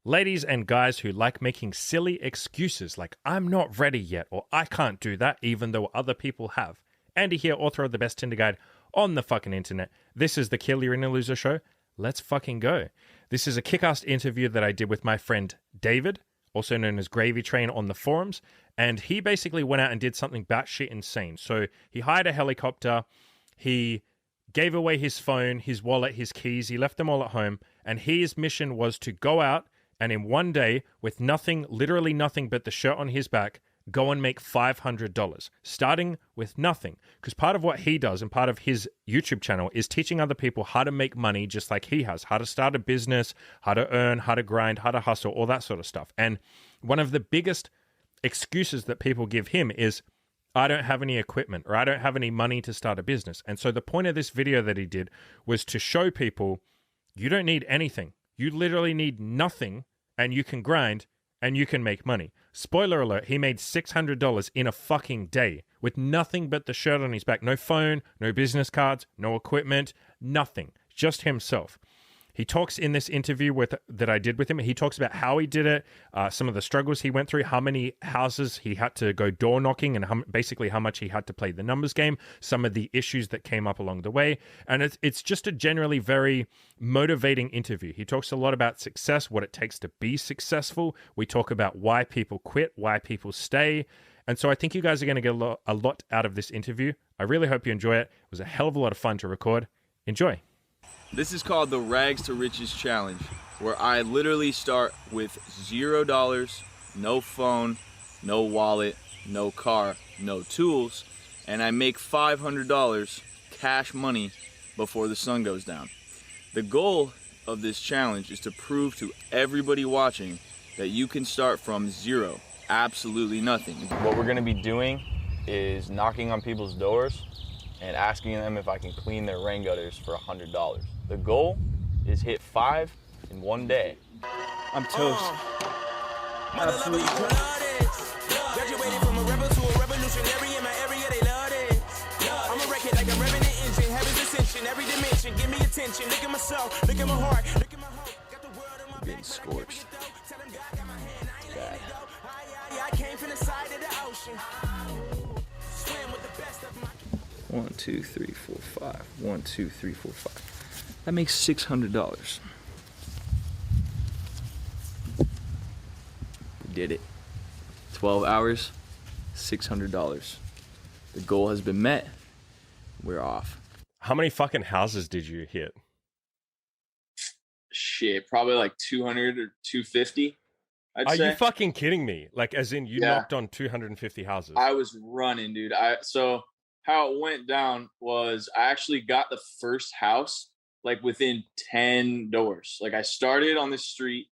Ladies and guys who like making silly excuses like I'm not ready yet or I can't do that even though other people have. Andy here, author of the best Tinder guide on the fucking internet. This is the Kill Your Inner Loser show. Let's fucking go. This is a kick-ass interview that I did with my friend David, also known as Gravy Train on the forums, and he basically went out and did something batshit insane. So he hired a helicopter, he gave away his phone, his wallet, his keys, he left them all at home, and his mission was to go out and in one day, with nothing, literally nothing but the shirt on his back, go and make $500, starting with nothing. Because part of what he does and part of his YouTube channel is teaching other people how to make money just like he has, how to start a business, how to earn, how to grind, how to hustle, all that sort of stuff. And one of the biggest excuses that people give him is, I don't have any equipment or I don't have any money to start a business. And so the point of this video that he did was to show people you don't need anything. You literally need nothing and you can grind and you can make money. Spoiler alert, he made $600 in a fucking day with nothing but the shirt on his back. No phone, no business cards, no equipment, nothing. Just himself. He talks in this interview that I did with him. He talks about how he did it, some of the struggles he went through, how many houses he had to go door knocking, and basically how much he had to play the numbers game, some of the issues that came up along the way. And it's just a generally very motivating interview. He talks a lot about success, what it takes to be successful. We talk about why people quit, why people stay. And so I think you guys are going to get a lot out of this interview. I really hope you enjoy it. It was a hell of a lot of fun to record. Enjoy. This is called the Rags to Riches Challenge, where I literally start with $0, no phone, no wallet, no car, no tools, and I make $500 cash money before the sun goes down. The goal of this challenge is to prove to everybody watching that you can start from zero, absolutely nothing. What we're gonna be doing is knocking on people's doors and asking them if I can clean their rain gutters for $100. The goal is hit 5 in one day. I'm toast. Absolutely toast. Graduated from a rebel to a revolutionary in my area, they love it. I'm a record like a revenant engine, heaven's ascension, every dimension, give me attention. Look at my soul, look at my heart, look at my heart. Got the world in my getting scorched. Bad. I came from the side of the ocean. Swim with the best of my 1, 2, 3, 4, 5. 1, 2, 3, 4, 5. That makes $600. We did it. 12 hours, $600. The goal has been met. We're off. How many fucking houses did you hit? Shit, probably like 200 or 250. I'd say. Are you fucking kidding me? Like, as in you knocked on 250 houses? I was running, dude. So how it went down was I actually got the first house like within 10 doors. Like I started on the street,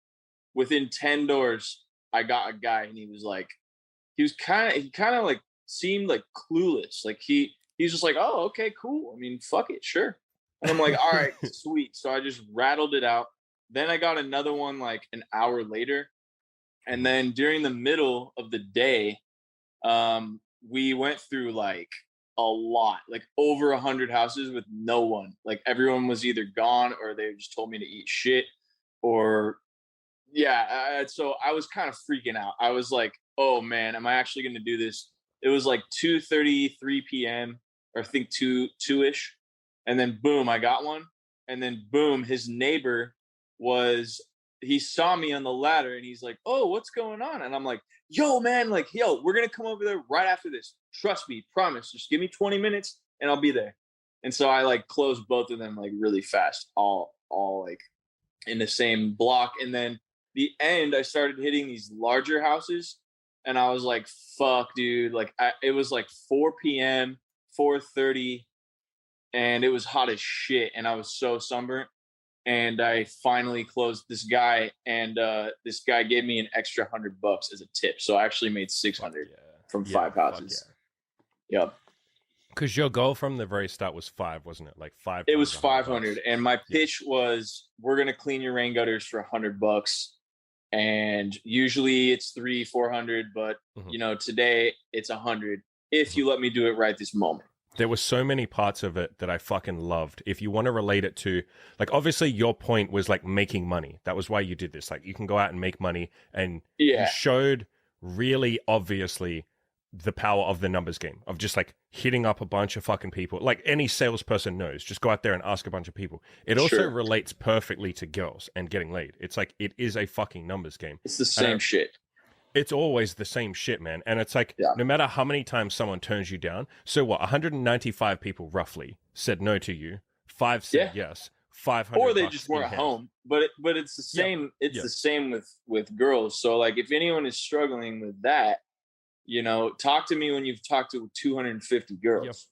within 10 doors, I got a guy and he kind of like seemed like clueless. Like he's just like, oh, okay, cool. I mean, fuck it, sure. And I'm like, all right, sweet. So I just rattled it out. Then I got another one like an hour later. And then during the middle of the day, we went through like a lot, like over 100 houses with no one. Like everyone was either gone or they just told me to eat shit or so I was kind of freaking out. I was like, oh man, am I actually going to do this? It was like 2:33 p.m. or I think 2-ish. And then boom, I got one. And then boom, his neighbor he saw me on the ladder and he's like, oh, what's going on? And I'm like, yo, man, like, yo, we're going to come over there right after this. Trust me, promise. Just give me 20 minutes and I'll be there. And so I like closed both of them like really fast, all like in the same block. And then the end, I started hitting these larger houses and I was like, fuck, dude. Like it was like 4 p.m., 4:30 and it was hot as shit. And I was so sunburnt. And I finally closed this guy, and this guy gave me an extra $100 as a tip. So I actually made $600 from 5 houses. Yep. Because your goal from the very start was 5, wasn't it? Like 5. It was 500, and my pitch was, we're gonna clean your rain gutters for $100. And usually it's 300-400, but you know, today it's 100 if you let me do it right this moment. there were so many parts of it that I fucking loved. If you want to relate it to, like, obviously your point was like making money. That was why you did this. Like, you can go out and make money, and you showed really obviously the power of the numbers game, of just like hitting up a bunch of fucking people. Like any salesperson knows, just go out there and ask a bunch of people. It also relates perfectly to girls and getting laid. It's like, it is a fucking numbers game. It's the same shit. It's always the same shit, man. And it's like, no matter how many times someone turns you down, so what, 195 people roughly said no to you, 5 said yes, 500 or they just weren't home. But it's the same. It's the same with girls. So like, if anyone is struggling with that, you know, talk to me when you've talked to 250 girls.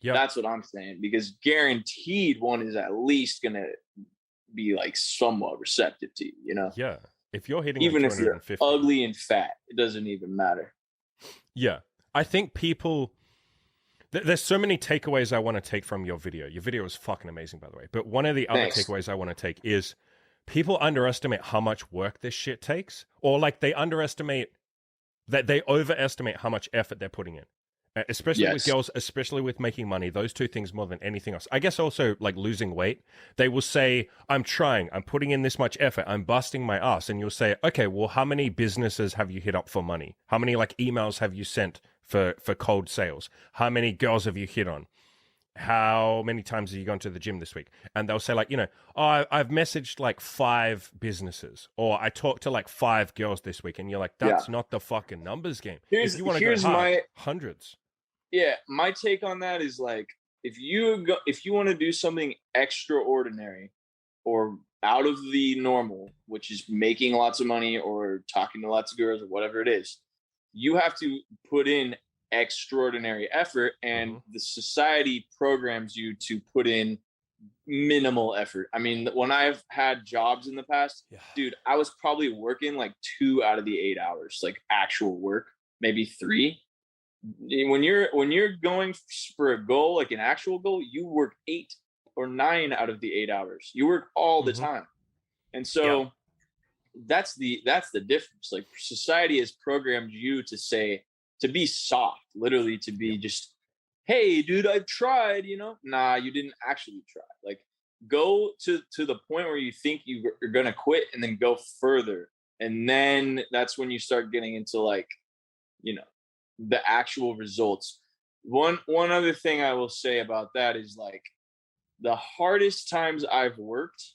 Yep. That's what I'm saying, because guaranteed one is at least gonna be like somewhat receptive to you, you know? Yeah. If you're hitting even if you're ugly and fat, it doesn't even matter. Yeah. I think people, there's so many takeaways I want to take from your video. Your video is fucking amazing, by the way. But one of the other takeaways I want to take is people underestimate how much work this shit takes, or like they overestimate how much effort they're putting in, especially with girls, especially with making money. Those two things more than anything else. I guess also like losing weight. They will say, I'm trying, I'm putting in this much effort, I'm busting my ass. And you'll say, okay, well, how many businesses have you hit up for money? How many like emails have you sent for cold sales? How many girls have you hit on? How many times have you gone to the gym this week? And they'll say like, you know, oh, I've messaged like 5 businesses, or I talked to like 5 girls this week. And you're like, that's not the fucking numbers game. If you want to go hard, hundreds. Yeah, my take on that is like, if you want to do something extraordinary or out of the normal, which is making lots of money or talking to lots of girls or whatever it is, you have to put in extraordinary effort, and the society programs you to put in minimal effort. I mean, when I've had jobs in the past, dude, I was probably working like 2 out of the 8 hours, like actual work, maybe 3. When you're going for a goal, like an actual goal, you work 8 or 9 out of the 8 hours. You work all the time. And so that's the difference. Like, society has programmed you to be soft, literally to be just, hey dude, I've tried, you know. Nah, you didn't actually try. Like, go to the point where you think you're gonna quit, and then go further. And then that's when you start getting into like, you know, the actual results. One other thing I will say about that is like, the hardest times I've worked,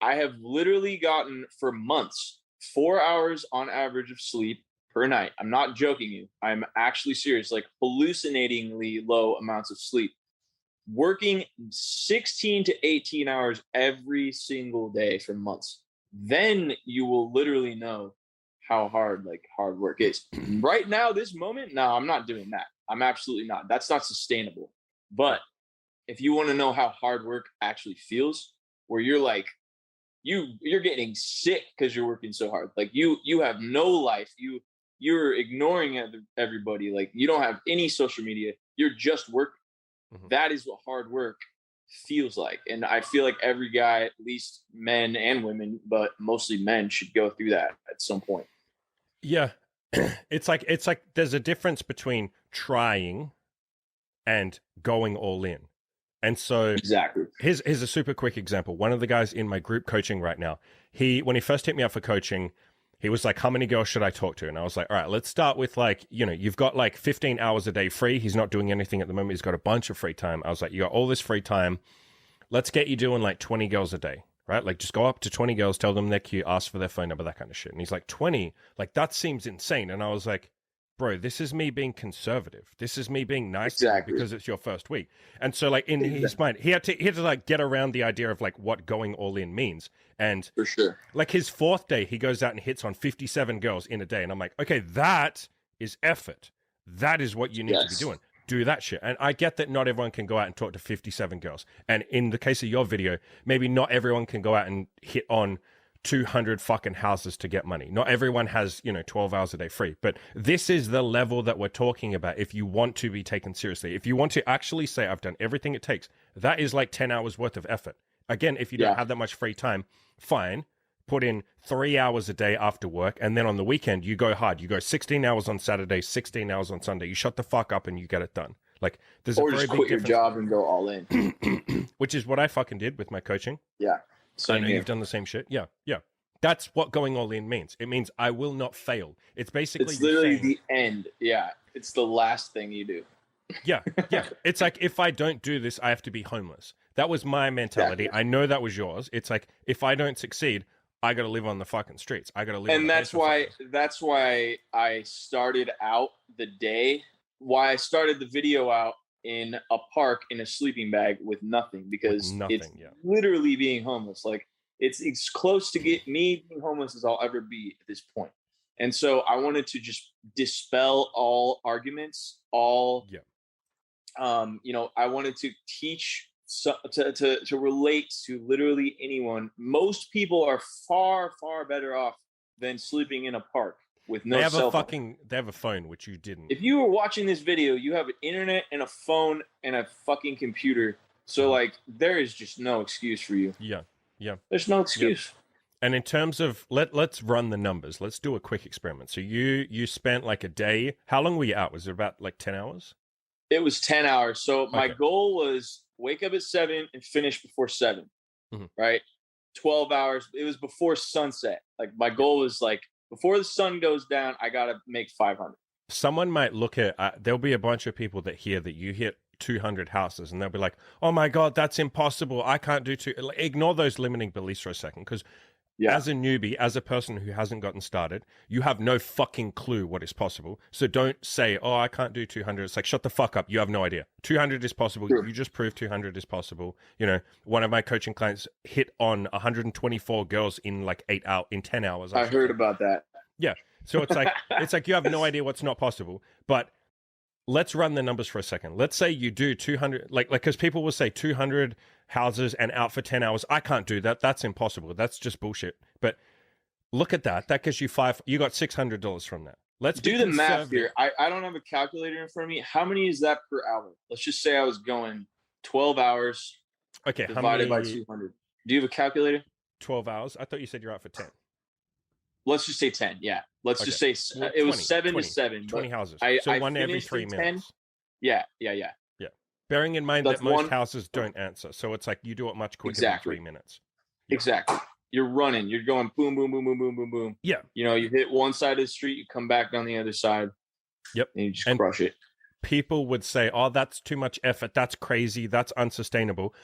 I have literally gotten for months 4 hours on average of sleep per night. I'm not joking you. I'm actually serious, like hallucinatingly low amounts of sleep. Working 16 to 18 hours every single day for months. Then you will literally know how hard work is. Right now, this moment, no, I'm not doing that. I'm absolutely not. That's not sustainable. But if you want to know how hard work actually feels, where you're like, you're getting sick because you're working so hard. Like you have no life. You're ignoring everybody. Like, you don't have any social media. You're just working. That is what hard work feels like. And I feel like every guy, at least men and women, but mostly men, should go through that at some point. Yeah. It's like there's a difference between trying and going all in. And so exactly. Here's a super quick example. One of the guys in my group coaching right now, when he first hit me up for coaching, he was like, how many girls should I talk to? And I was like, all right, let's start with like, you know, you've got like 15 hours a day free. He's not doing anything at the moment. He's got a bunch of free time. I was like, you got all this free time. Let's get you doing like 20 girls a day, right? Like, just go up to 20 girls, tell them they're cute, ask for their phone number, that kind of shit. And he's like, 20? Like, that seems insane. And I was like, bro, this is me being conservative. This is me being nice to you because it's your first week. And so like in his mind, he had to like get around the idea of like what going all in means. And for sure, like his 4th day, he goes out and hits on 57 girls in a day. And I'm like, okay, that is effort. That is what you need to be doing. Do that shit. And I get that not everyone can go out and talk to 57 girls. And in the case of your video, maybe not everyone can go out and hit on 200 fucking houses to get money. Not everyone has, 12 hours a day free. But this is the level that we're talking about if you want to be taken seriously. If you want to actually say, I've done everything it takes, that is like 10 hours worth of effort. Again, if you don't have that much free time, fine. Put in 3 hours a day after work, and then on the weekend, you go hard. You go 16 hours on Saturday, 16 hours on Sunday. You shut the fuck up and you get it done. Like, there's Or a very just big quit your difference. job and go all in. Which is what I fucking did with my coaching. Yeah. I Same know here. you've done the same shit. Yeah, yeah. That's what going all in means. It means I will not fail. It's basically It's you literally saying, the end. Yeah. It's the last thing you do. yeah, yeah. It's like, if I don't do this, I have to be homeless. That was my mentality. Exactly. I know that was yours. It's like, if I don't succeed, I got to live on the fucking streets. I got to live. And that's why I started out why I started the video out in a park in a sleeping bag with nothing, because it's literally being homeless. Like, it's close to get me being homeless as I'll ever be at this point. And so I wanted to just dispel all arguments, I wanted to teach, to relate to literally anyone. Most people are far, far better off than sleeping in a park with no cell phone. They have a phone, which you didn't. If you were watching this video, you have an internet and a phone and a fucking computer. So like, there is just no excuse for you. Yeah. Yeah. There's no excuse. Yep. And in terms of, let's run the numbers. Let's do a quick experiment. So you spent like a day. How long were you out? Was it about like 10 hours? It was 10 hours. So my goal was wake up at 7 and finish before 7, right? 12 hours. It was before sunset. Like, my goal was like, before the sun goes down, I got to make 500. Someone might look at, there'll be a bunch of people that hear that you hit 200 houses and they'll be like, oh my God, that's impossible. I can't do ignore those limiting beliefs for a second. Because as a newbie, as a person who hasn't gotten started, you have no fucking clue what is possible. So don't say, oh, I can't do 200. It's like, shut the fuck up. You have no idea. 200 is possible. Sure. You just proved 200 is possible. You know, one of my coaching clients hit on 124 girls in like 10 hours. I heard about that. Yeah. So it's like you have no idea what's not possible. But let's run the numbers for a second. Let's say you do 200, like, because people will say 200 houses and out for 10 hours. I can't do that. That's impossible. That's just bullshit. But look at that. That gives you you got $600 from that. Let's do the math here. I don't have a calculator in front of me. How many is that per hour? Let's just say I was going 12 hours. Okay. Divided by 200. Do you have a calculator? 12 hours. I thought you said you're out for 10. Let's just say 10. Yeah. Let's just say it was 7 to 7. 20 houses. So one every 3 minutes. Yeah. Bearing in mind that most houses don't answer. So it's like you do it much quicker than 3 minutes. Yeah. Exactly. You're running. You're going boom, boom, boom, boom, boom, boom, boom. Yeah. You know, you hit one side of the street, you come back down the other side. Yep. And you just crush it. People would say, oh, that's too much effort. That's crazy. That's unsustainable.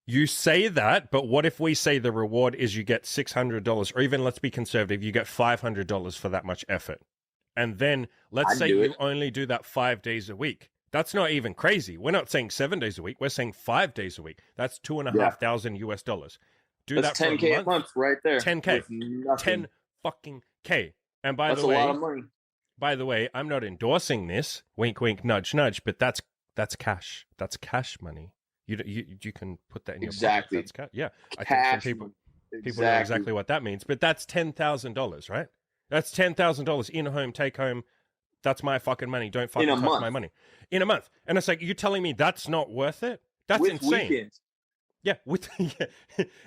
You say that, but what if we say the reward is you get $600, or even, let's be conservative, you get $500 for that much effort? And then let's say you only do that 5 days a week. That's not even crazy. We're not saying 7 days a week. We're saying 5 days a week. That's $2,500 US dollars. That's that for $10K a month right there. 10K. 10 fucking K. And that's a lot of money. By the way, I'm not endorsing this. Wink, wink, nudge, nudge. But that's cash. That's cash money. You can put that in your pocket. That's cash. Yeah, I think some people know exactly what that means. But that's $10,000, right? That's $10,000 in home, take home. That's my fucking money. Don't fucking touch my money. In a month. And it's like, you're telling me that's not worth it? That's insane. Weekends. Yeah,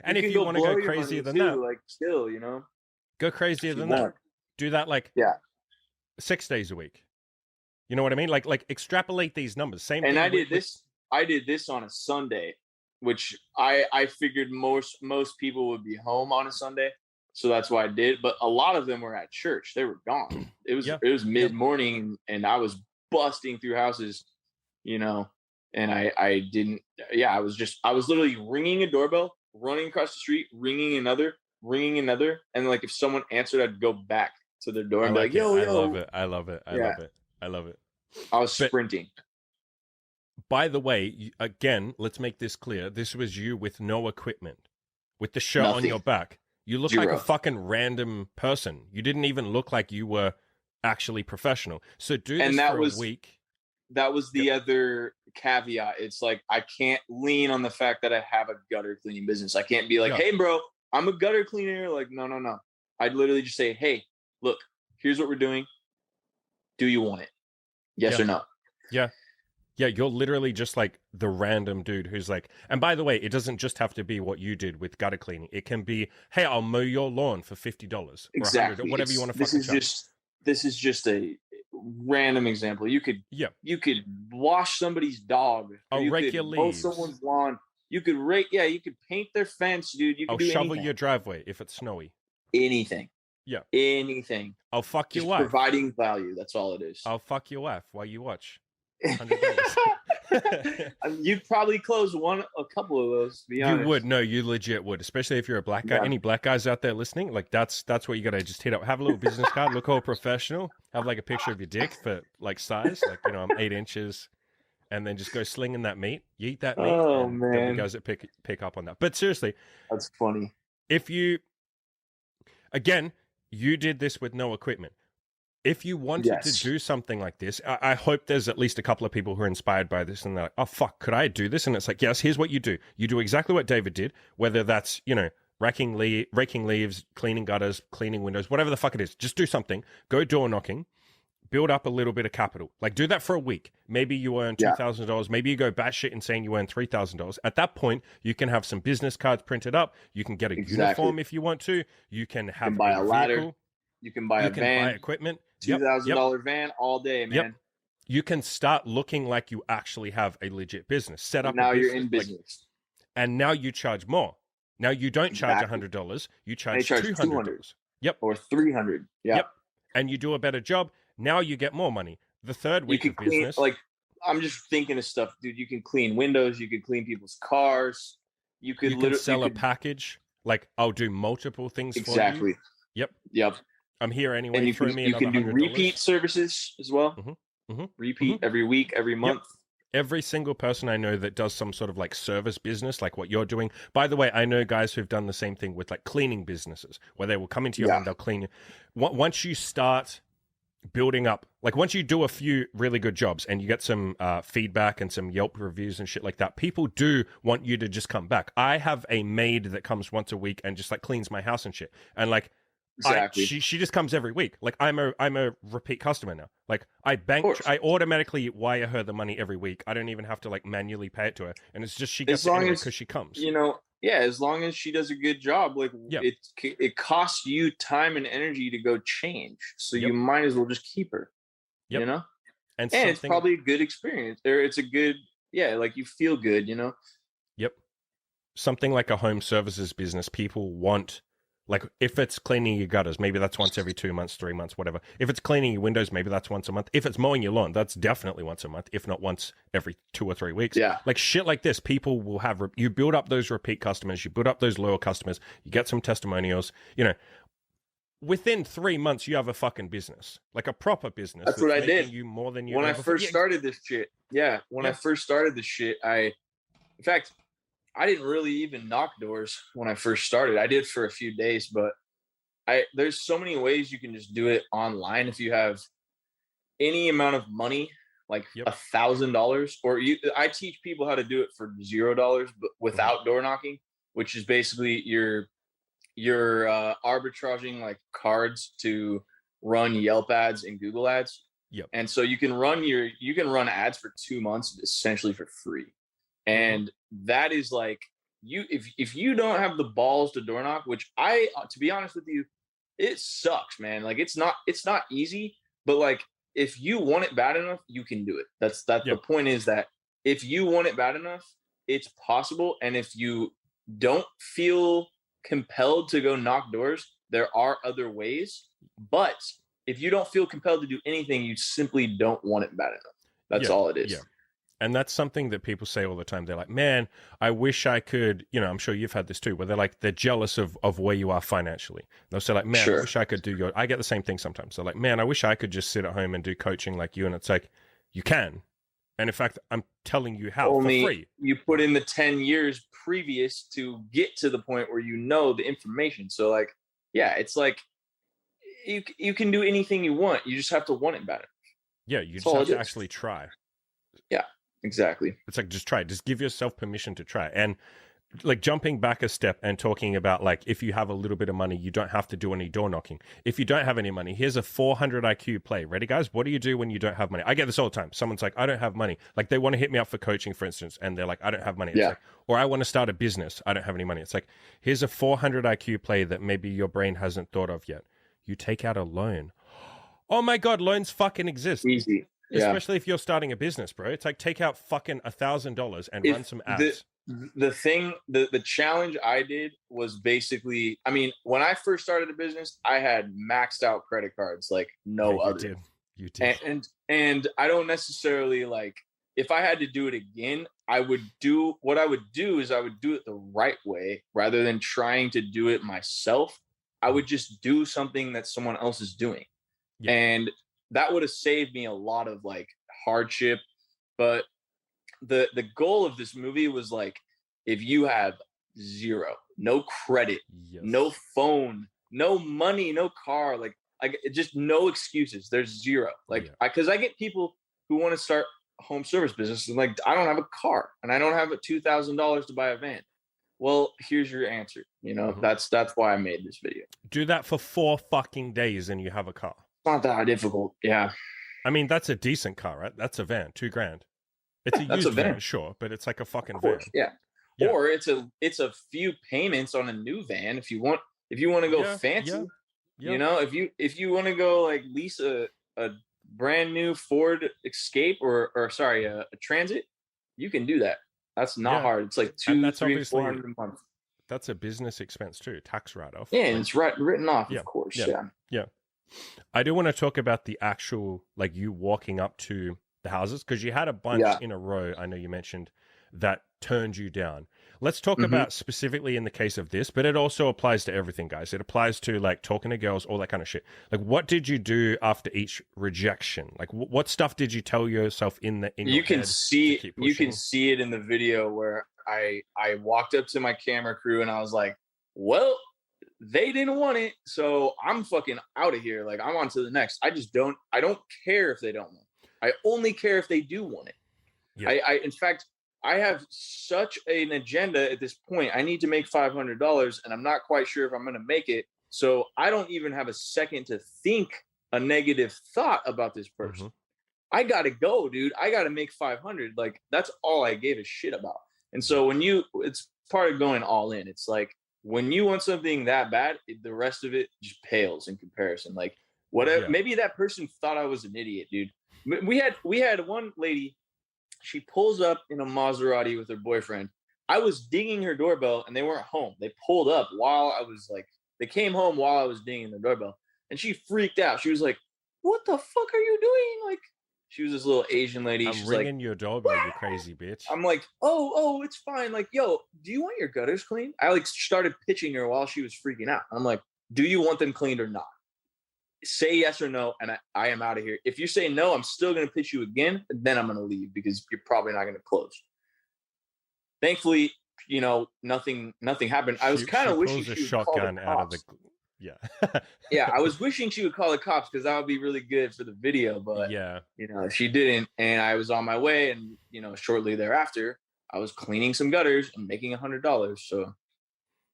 and if you want to go crazier than that, like, still, you know, go crazier than that. Do that 6 days a week. You know what I mean? Like extrapolate these numbers. Same. And I did this on a Sunday, which I figured most people would be home on a Sunday, so that's why I did. But a lot of them were at church; they were gone. It was mid morning, and I was busting through houses, you know. And I didn't. Yeah, I was literally ringing a doorbell, running across the street, ringing another, and like if someone answered, I'd go back to their door and be like, "Yo, yo!" I love it. I love it. I was sprinting. By the way, again, let's make this clear. This was you with no equipment, with the shirt on your back. You look like a fucking random person. You didn't even look like you were actually professional. So do this for a week. That was the other caveat. It's like, I can't lean on the fact that I have a gutter cleaning business. I can't be like, hey, bro, I'm a gutter cleaner. Like, no. I'd literally just say, hey, look, here's what we're doing. Do you want it? Yes or no? Yeah. Yeah, you're literally just like the random dude who's like, and by the way, it doesn't just have to be what you did with gutter cleaning. It can be, hey, I'll mow your lawn for $50 or $100 or whatever you want to fucking charge. This is just random example. You could wash somebody's dog. I'll you rake could your mow leaves. someone's lawn. You could you could paint their fence, dude. You could I'll do shovel anything. your driveway if it's snowy. Anything. Yeah. Anything. I'll fuck Just your wife. providing value. That's all it is. I'll fuck your wife while you watch 100 Days. You'd probably close a couple of those, to be honest. You would. No, you legit would. Especially if you're a black guy. Yeah. Any black guys out there listening? Like that's what you got to just hit up. Have a little business card. Look all professional. Have like a picture of your dick for like size. Like, you know, I'm 8 inches. And then just go slinging that meat. You eat that meat. Oh, and there'll be man. guys that pick up on that. But seriously, That's funny. if you, again, you did this with no equipment. If you wanted to do something like this, I hope there's at least a couple of people who are inspired by this and they're like, oh, fuck, could I do this? And it's like, yes, here's what you do. You do exactly what David did, whether that's, you know, raking leaves, cleaning gutters, cleaning windows, whatever the fuck it is. Just do something. Go door knocking. Build up a little bit of capital. Like, do that for a week. Maybe you earn $2,000. Maybe you go batshit insane, you earn $3,000. At that point, you can have some business cards printed up. You can get a uniform if you want to. You can have buy a ladder. vehicle. You can buy a van. You can buy equipment. $2,000 van all day, man. Yep. You can start looking like you actually have a legit business. Set up now a business. You're in business. And now you charge more. Now you don't charge $100. You charge $200. Yep. Or $300. Yep. And you do a better job. Now you get more money. The third week of business. Like, I'm just thinking of stuff, dude. You can clean windows. You could clean people's cars. You could literally sell a package. Like, I'll do multiple things for you. Exactly. Yep. I'm here anyway. And you can do $100. repeat services as well. Repeat every week, every month. Every single person I know that does some sort of like service business, like what you're doing. By the way, I know guys who've done the same thing with like cleaning businesses, where they will come into your home, they'll clean you. Once you start building up, like once you do a few really good jobs and you get some feedback and some Yelp reviews and shit like that, people do want you to just come back. I have a maid that comes once a week and just like cleans my house and shit. And like, exactly. She just comes every week. Like I'm a repeat customer now. Like I automatically wire her the money every week. I don't even have to like manually pay it to her. And it's just she gets it anyway because she comes. You know, as long as she does a good job, like it costs you time and energy to go change. So you might as well just keep her. You know? And it's probably a good experience. Or it's a good, like you feel good, you know? Yep. Something like a home services business, people want. Like, if it's cleaning your gutters, maybe that's once every 2 months, 3 months, whatever. If it's cleaning your windows, maybe that's once a month. If it's mowing your lawn, that's definitely once a month, if not once every 2 or 3 weeks. Yeah. Like, shit like this, people will have... You build up those repeat customers, you build up those loyal customers, you get some testimonials, you know. Within 3 months, you have a fucking business. Like, a proper business. That's what I did. You more than you when I first started this shit. Yeah, I first started this shit, in fact, I didn't really even knock doors when I first started. I did for a few days, but there's so many ways you can just do it online if you have any amount of money, like $1,000, or I teach people how to do it for $0, but without door knocking, which is basically you're arbitraging like cards to run Yelp ads and Google ads. Yep. And so you can run ads for 2 months essentially for free. And that is like if you don't have the balls to door knock, which to be honest with you, it sucks, man. Like it's not easy, but like if you want it bad enough, you can do it. That's the point, is that if you want it bad enough, it's possible. And if you don't feel compelled to go knock doors, there are other ways. But if you don't feel compelled to do anything, you simply don't want it bad enough. That's all it is. Yeah. And that's something that people say all the time. They're like, man, I wish I could, you know, I'm sure you've had this too, where they're jealous of where you are financially. They'll say like, man, I wish I could do I get the same thing sometimes. They're like, man, I wish I could just sit at home and do coaching like you. And it's like, you can. And in fact, I'm telling you how, for free. You put in the 10 years previous to get to the point where you know the information. So like, it's like you can do anything you want. You just have to want it better. Yeah, you just have to actually try. Yeah. Exactly. It's like, just try. Just give yourself permission to try. And like jumping back a step and talking about like, if you have a little bit of money, you don't have to do any door knocking. If you don't have any money, here's a 400 IQ play. Ready, guys? What do you do when you don't have money? I get this all the time. Someone's like, I don't have money. Like they want to hit me up for coaching, for instance, and they're like, I don't have money. It's like, or I want to start a business. I don't have any money. It's like, here's a 400 IQ play that maybe your brain hasn't thought of yet. You take out a loan. Oh my God, loans fucking exist. Easy. Yeah. Especially if you're starting a business, bro. It's like take out fucking $1,000 and run some ads. The challenge I did was basically, I mean, when I first started a business, I had maxed out credit cards like no other. You did. And I don't necessarily like, if I had to do it again, I would do it the right way rather than trying to do it myself. I would just do something that someone else is doing. Yeah. And that would have saved me a lot of like hardship. But the goal of this movie was like, if you have zero, no credit, no phone, no money, no car, like just no excuses. There's zero. Like, because I get people who want to start a home service business and like, I don't have a car and I don't have $2,000 to buy a van. Well, here's your answer. You know, that's why I made this video. Do that for 4 fucking days and you have a car. It's not that difficult. Yeah. I mean, that's a decent car, right? That's a van, $2,000. It's a used van, sure, but it's like a fucking van. Yeah. Or it's a few payments on a new van if you want to go fancy. You know, if you want to go like lease a brand new Ford Escape or sorry, a Transit, you can do that. That's not hard. It's like $200-$400 a month. That's a business expense too, tax write-off. Yeah, and it's written off, of course. Yeah. I do want to talk about the actual, like you walking up to the houses, because you had a bunch in a row, I know you mentioned, that turned you down. Let's talk about specifically in the case of this, but it also applies to everything, guys. It applies to like talking to girls, all that kind of shit. Like, what did you do after each rejection? Like, what stuff did you tell yourself in your you can see it in the video where I walked up to my camera crew and I was like, well, they didn't want it, so I'm fucking out of here. Like, I'm on to the next. I don't care if they don't want it. I only care if they do want it. Yeah. In fact, I have such an agenda at this point. I need to make $500 and I'm not quite sure if I'm going to make it. So I don't even have a second to think a negative thought about this person. I got to go, dude. I got to make 500. Like, that's all I gave a shit about. And so it's part of going all in. It's like, when you want something that bad, the rest of it just pales in comparison. Like, whatever, maybe that person thought I was an idiot, dude. We had one lady, she pulls up in a Maserati with her boyfriend. I was dinging her doorbell and they weren't home. They pulled up they came home while I was dinging the doorbell, and she freaked out. She was like, what the fuck are you doing? Like, she was this little Asian lady. I'm ringing your doorbell, you crazy bitch. I'm like, oh, it's fine. Like, yo, do you want your gutters cleaned? I like started pitching her while she was freaking out. I'm like, do you want them cleaned or not? Say yes or no, and I am out of here. If you say no, I'm still going to pitch you again, and then I'm going to leave because you're probably not going to close. Thankfully, you know, nothing happened. I was kind of wishing she would shotgun call the out cops. of the yeah, I was wishing she would call the cops because that would be really good for the video. But you know, she didn't, and I was on my way, and you know, shortly thereafter, I was cleaning some gutters and making $100. So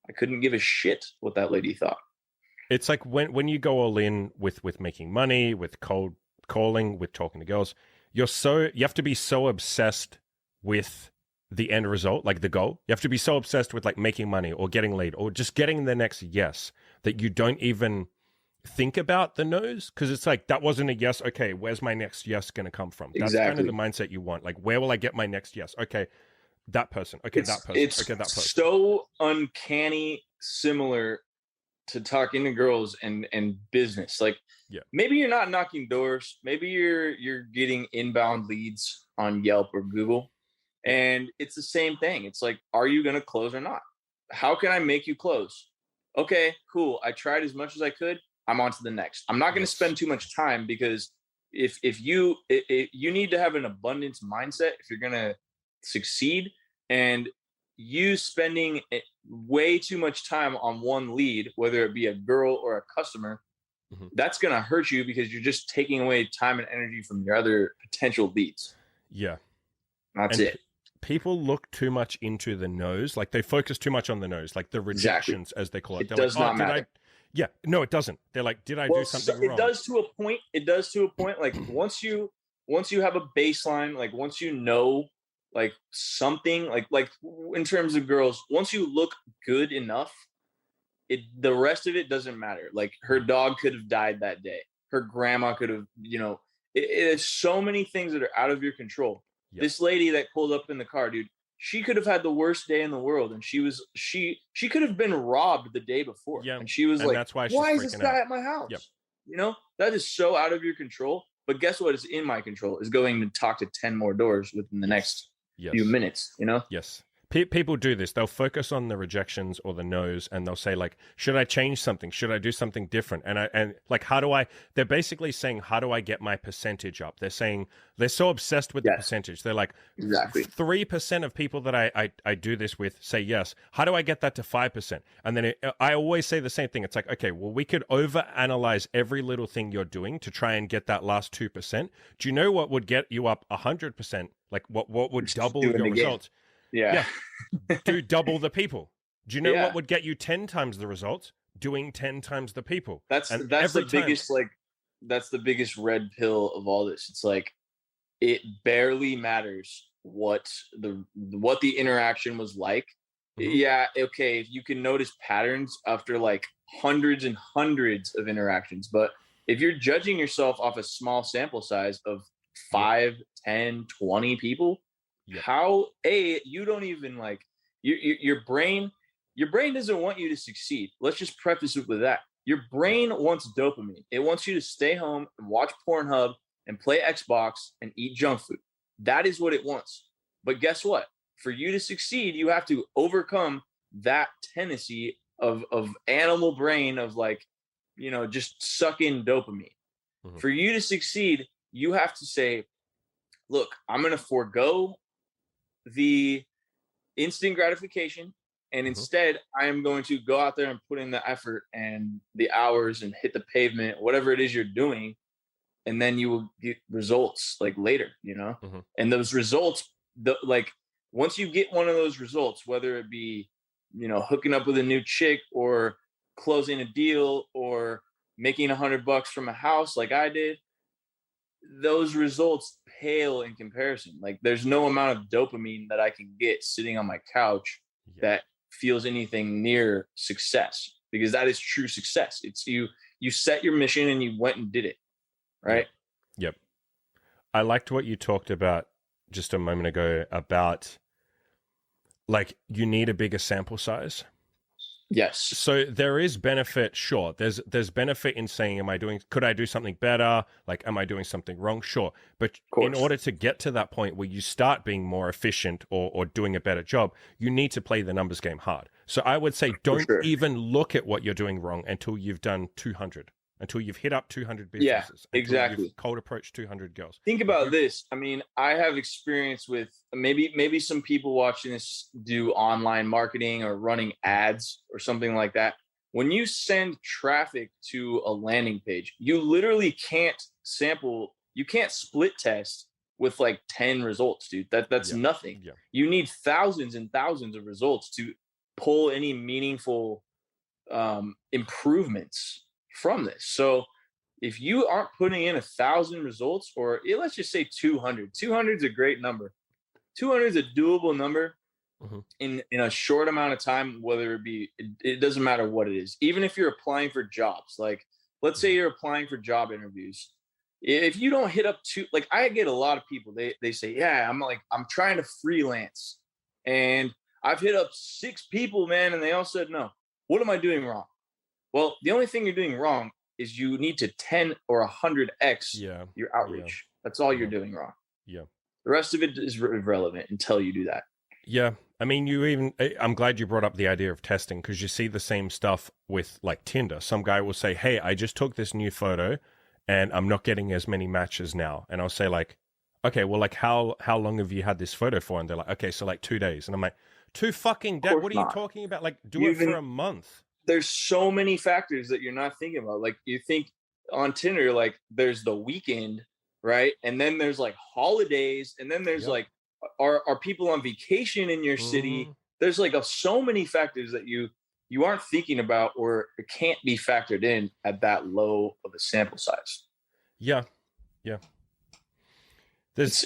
I couldn't give a shit what that lady thought. It's like when you go all in with making money, with cold calling, with talking to girls, you have to be so obsessed with the end result, like the goal. You have to be so obsessed with like making money or getting laid or just getting the next yes that you don't even think about the no's, because it's like, that wasn't a yes. Okay, where's my next yes going to come from? That's kind of the mindset you want. Like, where will I get my next yes? Okay, that person. Okay, that person. Okay, that person. So uncanny similar to talking to girls and business. Like, maybe you're not knocking doors. Maybe you're getting inbound leads on Yelp or Google. And it's the same thing. It's like, are you going to close or not? How can I make you close? Okay, cool. I tried as much as I could. I'm on to the next. I'm not going to spend too much time, because if you need to have an abundance mindset if you're going to succeed, and you spending way too much time on one lead, whether it be a girl or a customer, that's going to hurt you because you're just taking away time and energy from your other potential leads. Yeah. That's it. People look too much into the nose. Like, they focus too much on the nose, like the rejections, as they call it. It does not matter. No, it doesn't. They're like, did I do something wrong? It does to a point. It does to a point. Like, once you have a baseline, like once you know, like something, like in terms of girls, once you look good enough, the rest of it doesn't matter. Like, her dog could have died that day. her grandma could have, it's so many things that are out of your control. Yep. This lady that pulled up in the car, dude, she could have had the worst day in the world, and she could have been robbed the day before. Yeah, and she was and like, that's why she's why is this freaking guy out. at my house? Yep. That is so out of your control. But guess what is in my control is going to talk to 10 more doors within the next few minutes, Yes. People do this. They'll focus on the rejections or the no's, and they'll say like, should I change something? Should I do something different? And like, they're basically saying, how do I get my percentage up? They're saying, they're so obsessed with the percentage. They're like, exactly 3% of people that I do this with say yes. How do I get that to 5%? And then I always say the same thing. It's like, okay, well, we could overanalyze every little thing you're doing to try and get that last 2%. Do you know what would get you up 100%? Like what would double your results? Yeah. Do double the people. Do you know what would get you 10 times the results? Doing 10 times the people. That's the biggest, that's the biggest red pill of all this. It's like, it barely matters what the interaction was like. Mm-hmm. Yeah. Okay. If you can notice patterns after like hundreds and hundreds of interactions, but if you're judging yourself off a small sample size of 5, 10, 20 people, how you don't even like your brain doesn't want you to succeed. Let's just preface it with that. Your brain wants dopamine. It wants you to stay home and watch Pornhub and play Xbox and eat junk food. That is what it wants. But guess what? For you to succeed, you have to overcome that tendency of animal brain of like, just suck in dopamine. Mm-hmm. For you to succeed, you have to say, look, I'm going to forego the instant gratification, and instead I am going to go out there and put in the effort and the hours and hit the pavement, whatever it is you're doing, and then you will get results like later, and those results, once you get one of those results, whether it be hooking up with a new chick or closing a deal or making $100 from a house like I did, those results pale in comparison. Like, there's no amount of dopamine that I can get sitting on my couch that feels anything near success, because that is true success. It's you set your mission and you went and did it, right? Yep. I liked what you talked about just a moment ago about like, you need a bigger sample size. Yes. So there is benefit, sure. There's benefit in saying, could I do something better? Like, am I doing something wrong? Sure. But in order to get to that point where you start being more efficient or doing a better job, you need to play the numbers game hard. So I would say, don't even look at what you're doing wrong until you've done 200, until you've hit up 200 businesses. Yeah, exactly. You've cold approached 200 girls. Think about this. I mean, I have experience with maybe some people watching this do online marketing or running ads or something like that. When you send traffic to a landing page, you literally can't split test with like 10 results, dude. That's nothing. Yeah. You need thousands and thousands of results to pull any meaningful improvements from this. So if you aren't putting in 1,000 results, or let's just say 200 is a great number. 200 is a doable number in a short amount of time, whether it doesn't matter what it is. Even if you're applying for jobs, like let's say you're applying for job interviews. If you don't hit up I get a lot of people, they say, yeah, I'm trying to freelance and I've hit up 6 people, man, and they all said no. What am I doing wrong? Well, the only thing you're doing wrong is you need to 10 or 100x your outreach. Yeah. That's all you're doing wrong. Yeah. The rest of it is irrelevant until you do that. Yeah. I mean, I'm glad you brought up the idea of testing, because you see the same stuff with like Tinder. Some guy will say, hey, I just took this new photo and I'm not getting as many matches now. And I'll say like, okay, well, like how long have you had this photo for? And they're like, okay, so like 2 days. And I'm like, 2 fucking days? What are you talking about? Like, do it for a month. There's so many factors that you're not thinking about. Like, you think on Tinder, like there's the weekend, right? And then there's like holidays, and then there's like, are people on vacation in your city? There's like so many factors that you aren't thinking about, or it can't be factored in at that low of a sample size. Yeah. There's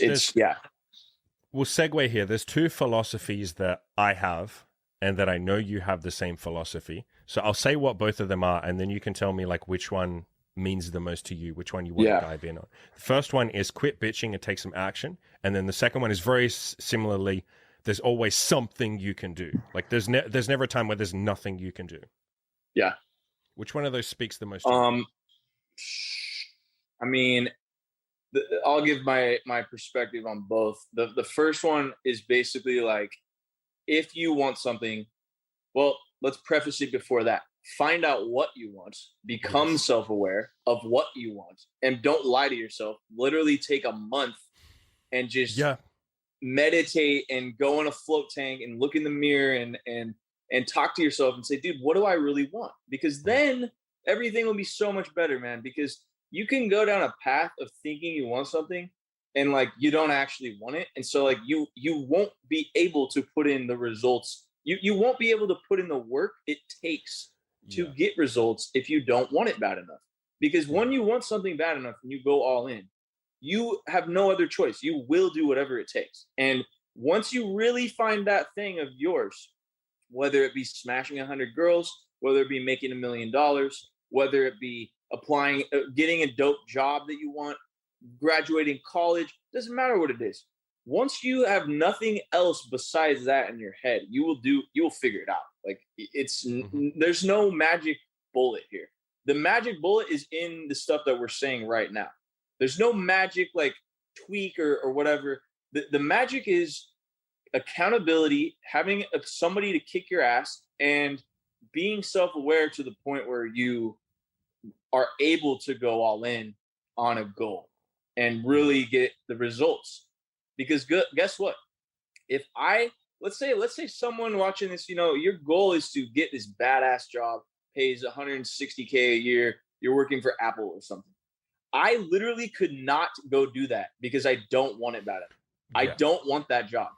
We'll segue here. There's 2 philosophies that I have, and that I know you have the same philosophy. So I'll say what both of them are, and then you can tell me like which one means the most to you, which one you want to dive in on. The first one is quit bitching and take some action. And then the second one is very similarly, there's always something you can do. Like there's never a time where there's nothing you can do. Yeah. Which one of those speaks the most to you? I mean, I'll give my perspective on both. The first one is basically like, if you want something, well, let's preface it before that. Find out what you want, become self-aware of what you want, and don't lie to yourself. Literally take a month and just meditate and go in a float tank and look in the mirror and talk to yourself and say, dude, what do I really want? Because then everything will be so much better, man, because you can go down a path of thinking you want something and like you don't actually want it. And so like you won't be able to put in the results. You won't be able to put in the work it takes to get results if you don't want it bad enough. Because when you want something bad enough and you go all in, you have no other choice. You will do whatever it takes. And once you really find that thing of yours, whether it be smashing 100 girls, whether it be making $1 million, whether it be applying, getting a dope job that you want, graduating college, doesn't matter what it is. Once you have nothing else besides that in your head, you will figure it out. Like there's no magic bullet here. The magic bullet is in the stuff that we're saying right now. There's no magic like tweak or whatever. The magic is accountability, having somebody to kick your ass, and being self-aware to the point where you are able to go all in on a goal and really get the results. Because guess what? If let's say someone watching this, your goal is to get this badass job, pays $160K a year, you're working for Apple or something. I literally could not go do that because I don't want it bad enough. I don't want that job.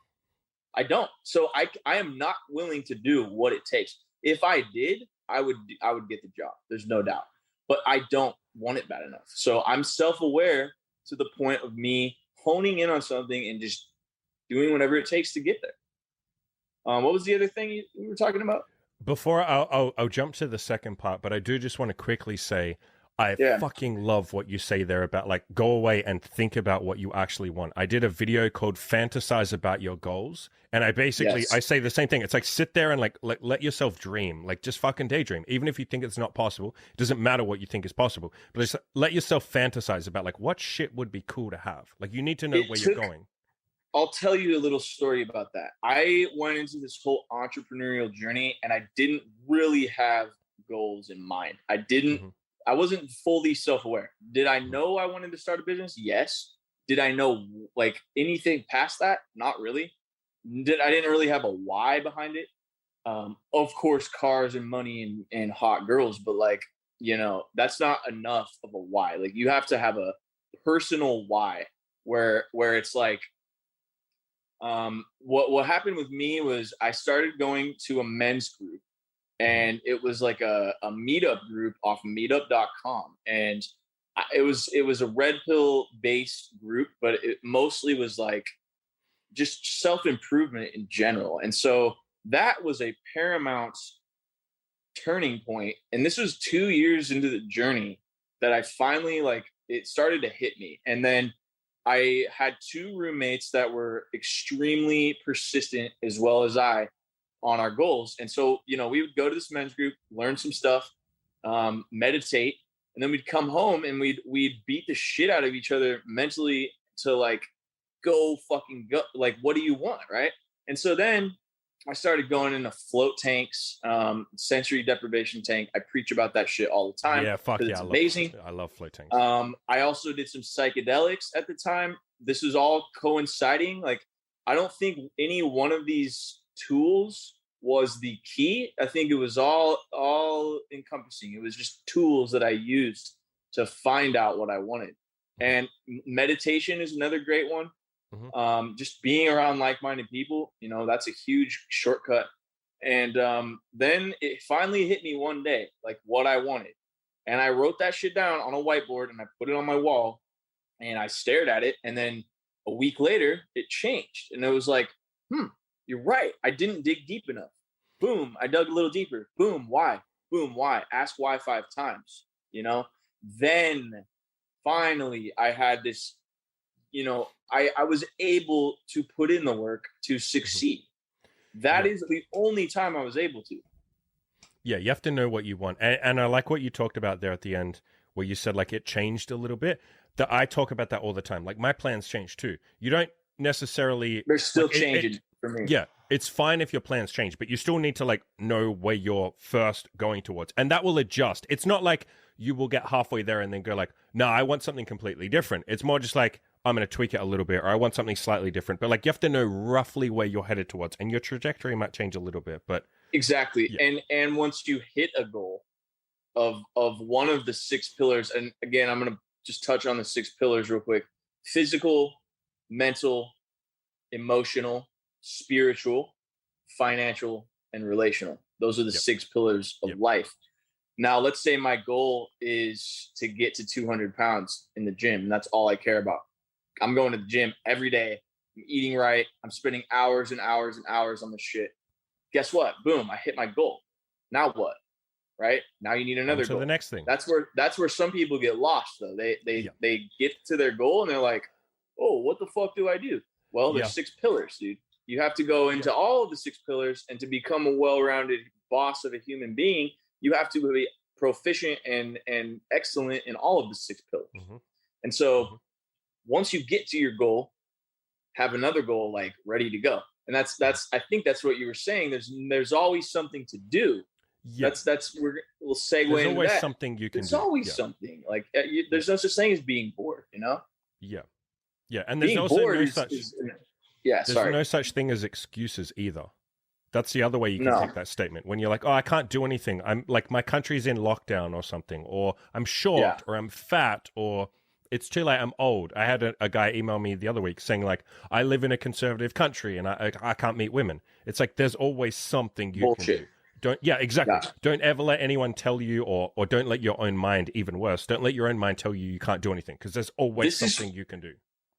I don't. So I am not willing to do what it takes. If I did, I would get the job. There's no doubt. But I don't want it bad enough. So I'm self-aware to the point of me honing in on something and just doing whatever it takes to get there. What was the other thing you were talking about? Before I'll jump to the second part, but I do just want to quickly say I fucking love what you say there about like go away and think about what you actually want. I did a video called Fantasize About Your Goals, and I basically I say the same thing. It's like sit there and like let yourself dream, like just fucking daydream. Even if you think it's not possible, it doesn't matter what you think is possible. But just let yourself fantasize about like what shit would be cool to have. Like you need to know where you're going. I'll tell you a little story about that. I went into this whole entrepreneurial journey and I didn't really have goals in mind. I wasn't fully self-aware. Did I know I wanted to start a business? Yes. Did I know like anything past that? Not really. I didn't really have a why behind it. Of course, cars and money and hot girls, but like, that's not enough of a why. Like you have to have a personal why where it's like, what happened with me was I started going to a men's group. And it was like a meetup group off meetup.com. And it was a red pill based group, but it mostly was like just self-improvement in general. And so that was a paramount turning point. And this was 2 years into the journey that I finally it started to hit me. And then I had 2 roommates that were extremely persistent as well as I on our goals. And so, we would go to this men's group, learn some stuff, meditate, and then we'd come home and we'd beat the shit out of each other mentally to go fucking go. Like, what do you want? Right. And so then I started going into float tanks, sensory deprivation tank. I preach about that shit all the time. Yeah. Fuck yeah. It's amazing. I love float tanks. I also did some psychedelics at the time. This was all coinciding. Like, I don't think any one of these tools was the key. I think it was all encompassing. It was just tools that I used to find out what I wanted. And meditation is another great one. Mm-hmm. Just being around like-minded people, that's a huge shortcut. And then it finally hit me one day, like what I wanted. And I wrote that shit down on a whiteboard and I put it on my wall and I stared at it. And then a week later it changed. And it was like, you're right. I didn't dig deep enough. Boom. I dug a little deeper. Boom. Why? Boom. Why? Ask why 5 times. then finally I had this, I was able to put in the work to succeed. That is the only time I was able to. Yeah, you have to know what you want. And I like what you talked about there at the end, where you said like it changed a little bit. That I talk about that all the time. Like my plans change too. You don't necessarily... They're still changing for me. Yeah, it's fine if your plans change, but you still need to like know where you're first going towards. And that will adjust. It's not like you will get halfway there and then go like, no, I want something completely different. It's more just like, I'm going to tweak it a little bit, or I want something slightly different. But like you have to know roughly where you're headed towards, and your trajectory might change a little bit. But exactly. Yeah. And once you hit a goal of one of the 6 pillars, and again, I'm going to just touch on the 6 pillars real quick: physical, mental, emotional, spiritual, financial, and relational. Those are the 6 pillars of life. Now, let's say my goal is to get to 200 pounds in the gym, and that's all I care about. I'm going to the gym every day. I'm eating right. I'm spending hours and hours and hours on this shit. Guess what? Boom, I hit my goal. Now what? Right? Now you need another goal. the next thing. That's where some people get lost though. They get to their goal and they're like, "Oh, what the fuck do I do?" Well, there's 6 pillars, dude. You have to go into all of the 6 pillars, and to become a well-rounded boss of a human being, you have to be proficient and excellent in all of the 6 pillars. And so once you get to your goal, have another goal like ready to go. And that's I think that's what you were saying. There's always something to do. Yeah. We'll segue there's into always that. Something you can There's do. always something. Like there's no such thing as being bored, Yeah. Yeah, and there's being also bored no such there's no such thing as excuses either. That's the other way you can take that statement. When you're like, "Oh, I can't do anything. I'm like my country's in lockdown or something, or I'm short or I'm fat or it's too late, I'm old." I had a guy email me the other week saying like, "I live in a conservative country and I can't meet women." It's like there's always something you can do. Exactly. Yeah. Don't ever let anyone tell you, or don't let your own mind, even worse, don't let your own mind tell you can't do anything, because there's always something you can do.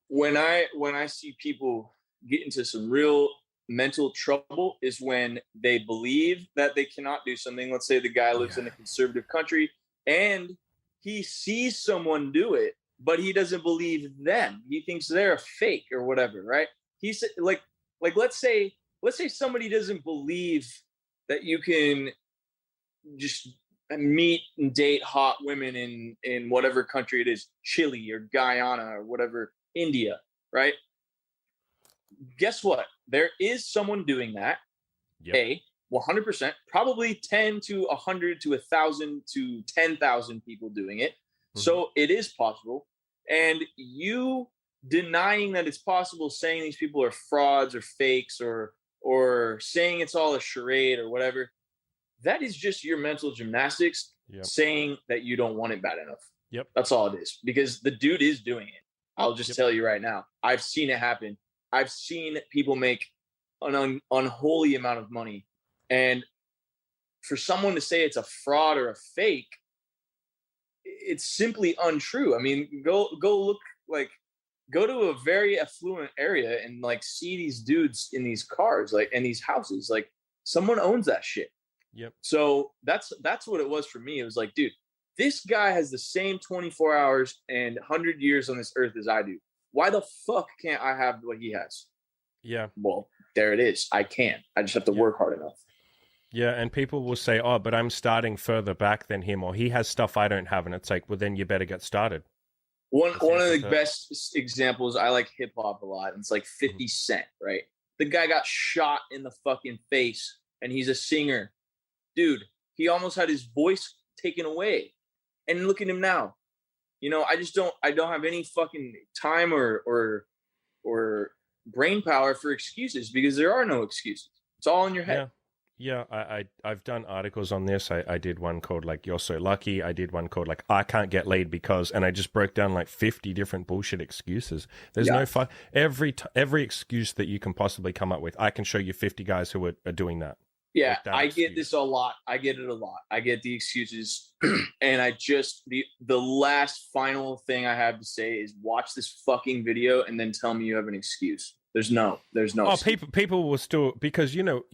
When I see people get into some real mental trouble is when they believe that they cannot do something. Let's say the guy lives in a conservative country and he sees someone do it, but he doesn't believe them. He thinks they're a fake or whatever, right? He's like let's say somebody doesn't believe that you can just meet and date hot women in whatever country it is, Chile or Guyana or whatever, India, right? Guess what? There is someone doing that. 100%, probably 10 to 100 to 1,000 to 10,000 people doing it. So it is possible. And you denying that it's possible, saying these people are frauds or fakes or saying it's all a charade or whatever, that is just your mental gymnastics saying that you don't want it bad enough. That's all it is, because the dude is doing it. I'll just tell you right now. I've seen it happen. I've seen people make an unholy amount of money. And for someone to say it's a fraud or a fake, it's simply untrue. I mean, go look, like, go to a very affluent area and like see these dudes in these cars, like, in these houses. Like, someone owns that shit. So that's what it was for me. It was like, dude, this guy has the same 24 hours and 100 years on this earth as I do. Why the fuck can't I have what he has? Well, there it is. I can. I just have to work hard enough. And people will say, "Oh, but I'm starting further back than him," or "He has stuff I don't have," and it's like, well, then you better get started. One of the best examples, I like hip hop a lot, and it's like 50 Cent, right? The guy got shot in the fucking face, and he's a singer. Dude, he almost had his voice taken away. And look at him now. I don't have any fucking time or brain power for excuses, because there are no excuses. It's all in your head. I've done articles on this. I did one called like "You're So Lucky." I did one called like "I Can't Get Laid Because," and I just broke down like 50 different bullshit excuses. There's no fun. Every excuse that you can possibly come up with, I can show you 50 guys who are doing that. Yeah, I get this a lot. I get it a lot. I get the excuses. And I just, the last final thing I have to say is watch this fucking video and then tell me you have an excuse. There's no excuse. People will still, because, you know,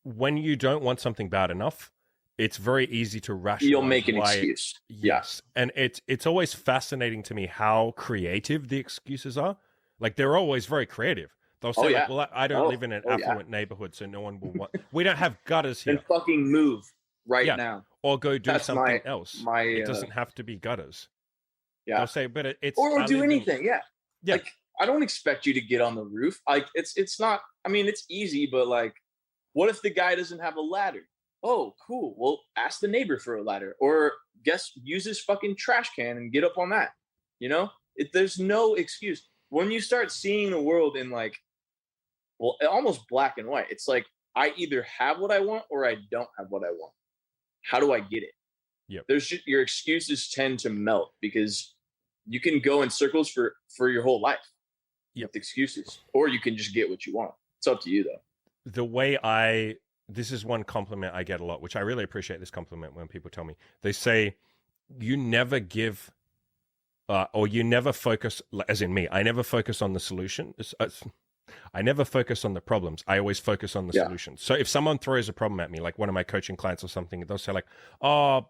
when you don't want something bad enough, it's very easy to rationalize. You'll make an why, excuse. Yes. And it's always fascinating to me how creative the excuses are. Like, they're always very creative. They'll say, like, well, I don't live in an affluent neighborhood, so no one will want. We don't have gutters here. Then fucking move now. Or go do something else. My, it doesn't have to be gutters. Yeah. They'll say, but it's or do anything. Yeah. Yeah. Like, I don't expect you to get on the roof. Like, it's not. I mean, it's easy, but like, what if the guy doesn't have a ladder? Oh, cool. Well, ask the neighbor for a ladder, or use his fucking trash can and get up on that. You know, there's no excuse when you start seeing the world in like, well, almost black and white. It's like, I either have what I want or I don't have what I want. How do I get it? Yep. Your excuses tend to melt because you can go in circles for your whole life with excuses, or you can just get what you want. It's up to you though. The way this is one compliment I get a lot, which I really appreciate this compliment when people tell me. They say, you never give, or you never focus, as in me, I never focus on the solution. I never focus on the problems. I always focus on the solutions. So if someone throws a problem at me, like one of my coaching clients or something, they'll say like, oh,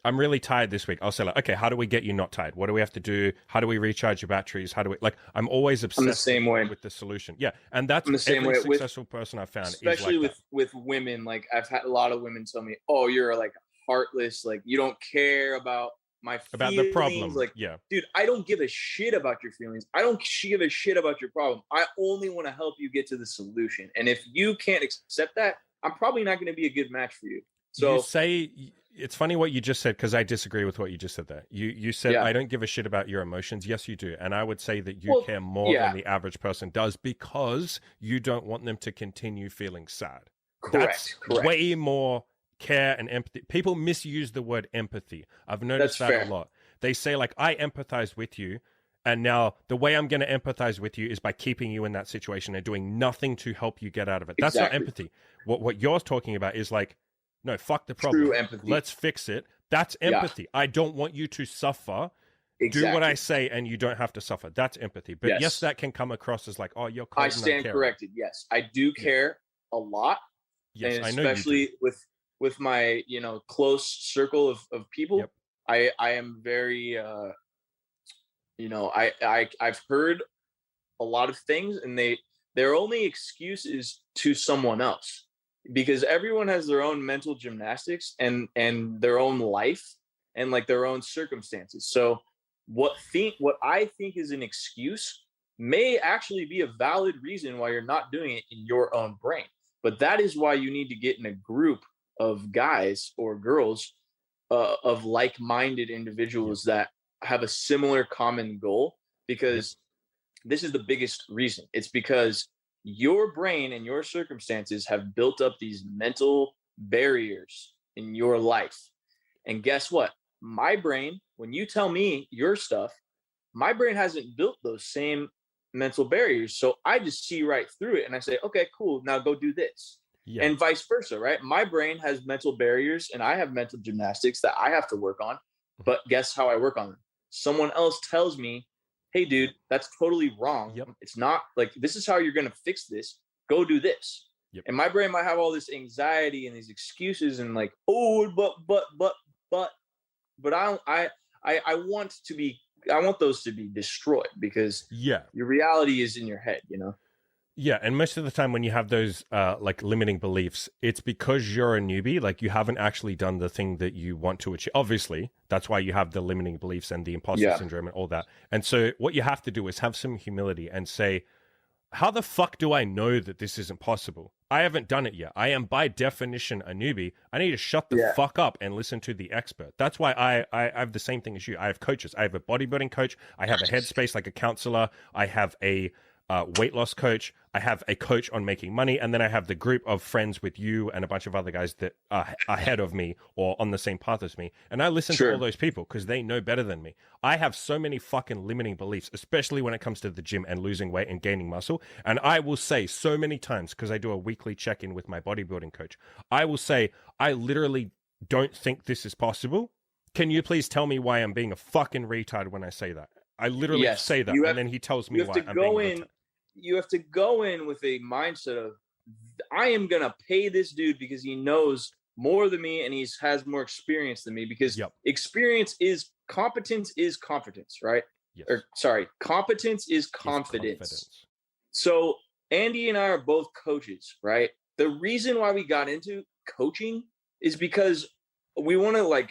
I'm really tired this week. I'll say like, okay, how do we get you not tired? What do we have to do? How do we recharge your batteries? How do we, like, I'm always obsessed the same way with the solution. Yeah. And that's the same every way successful person I've found. Especially is like with women. Like, I've had a lot of women tell me, oh, you're like heartless. Like, you don't care about my feelings. About the problem. Like, dude, I don't give a shit about your feelings. I don't give a shit about your problem. I only want to help you get to the solution. And if you can't accept that, I'm probably not going to be a good match for you. So you say, it's funny what you just said, because I disagree with what you just said there. You said, I don't give a shit about your emotions. Yes, you do. And I would say that you care more than the average person does, because you don't want them to continue feeling sad. Correct. Way more care and empathy. People misuse the word empathy. I've noticed that a lot. They say like, I empathize with you, and now the way I'm going to empathize with you is by keeping you in that situation and doing nothing to help you get out of it. That's not empathy. What you're talking about is like, no, fuck the problem. True empathy. Let's fix it. That's empathy. I don't want you to suffer. Do what I say, and you don't have to suffer. That's empathy. But yes, that can come across as like, oh, you're cold. I stand corrected. Yes, I do care a lot. Yes, and I know. Especially with my close circle of people. Yep. I am very I've heard a lot of things, and they're only excuses to someone else, because everyone has their own mental gymnastics and their own life and like their own circumstances. So what I think is an excuse may actually be a valid reason why you're not doing it in your own brain. But that is why you need to get in a group of guys or girls of like-minded individuals that have a similar common goal, because this is the biggest reason. It's because your brain and your circumstances have built up these mental barriers in your life. And guess what? My brain, when you tell me your stuff, my brain hasn't built those same mental barriers. So I just see right through it and I say, okay, cool, now go do this. Yeah. And vice versa, right? My brain has mental barriers and I have mental gymnastics that I have to work on. But guess how I work on them? Someone else tells me, hey, dude, that's totally wrong. Yep. It's not like, this is how you're going to fix this. Go do this. Yep. And my brain might have all this anxiety and these excuses and like, oh, but I want those to be destroyed, because your reality is in your head, Yeah, and most of the time when you have those like limiting beliefs, it's because you're a newbie. Like, you haven't actually done the thing that you want to achieve. Obviously, that's why you have the limiting beliefs and the imposter syndrome and all that. And so what you have to do is have some humility and say, how the fuck do I know that this isn't possible? I haven't done it yet. I am by definition a newbie. I need to shut the fuck up and listen to the expert. That's why I have the same thing as you. I have coaches. I have a bodybuilding coach. I have a headspace, like a counselor. I have a weight loss coach. I have a coach on making money, and then I have the group of friends with you and a bunch of other guys that are ahead of me or on the same path as me. And I listen to all those people because they know better than me. I have so many fucking limiting beliefs, especially when it comes to the gym and losing weight and gaining muscle. And I will say so many times, because I do a weekly check-in with my bodybuilding coach, I will say, I literally don't think this is possible. Can you please tell me why I'm being a fucking retard when I say that? I literally say that, and then he tells me why I'm being a retard. You have to go in with a mindset of, I am going to pay this dude because he knows more than me and has more experience than me, because Yep. competence is confidence, right? Yes. Or sorry, competence is Is confidence. So Andy and I are both coaches, right? The reason why we got into coaching is because we want to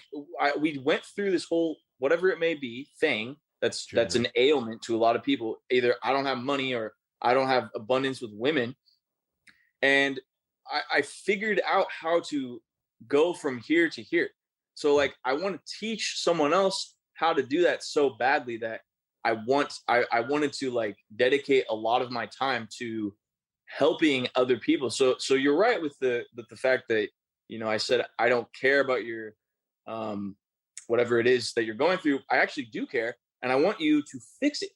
we went through this whole, whatever it may be, thing that's an ailment to a lot of people. Either I don't have money or I don't have abundance with women. And I figured out how to go from here to here. So like, I want to teach someone else how to do that so badly that I wanted to like dedicate a lot of my time to helping other people. So you're right with the fact that, you know, I said, I don't care about your, whatever it is that you're going through. I actually do care. And I want you to fix it.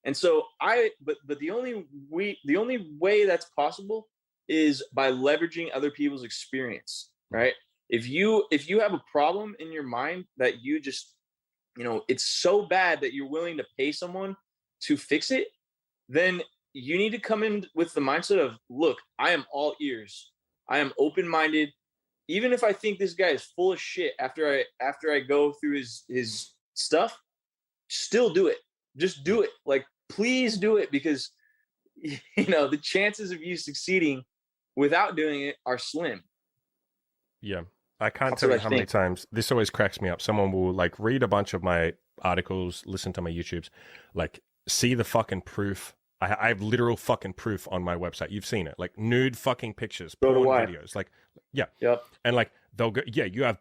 And so but the only way that's possible is by leveraging other people's experience, right? If you have a problem in your mind that you just, you know, it's so bad that you're willing to pay someone to fix it, then you need to come in with the mindset of, look, I am all ears. I am open-minded. Even if I think this guy is full of shit after I go through his stuff, still do it. Just do it. Like, please do it, because, you know, the chances of you succeeding without doing it are slim. Yeah. I can't tell you how many times this always cracks me up. Someone will like read a bunch of my articles, listen to my YouTubes, like see the fucking proof. I have literal fucking proof on my website. You've seen it, like nude fucking pictures, porn videos, like, yeah. Yep. And like, they'll go, yeah, you have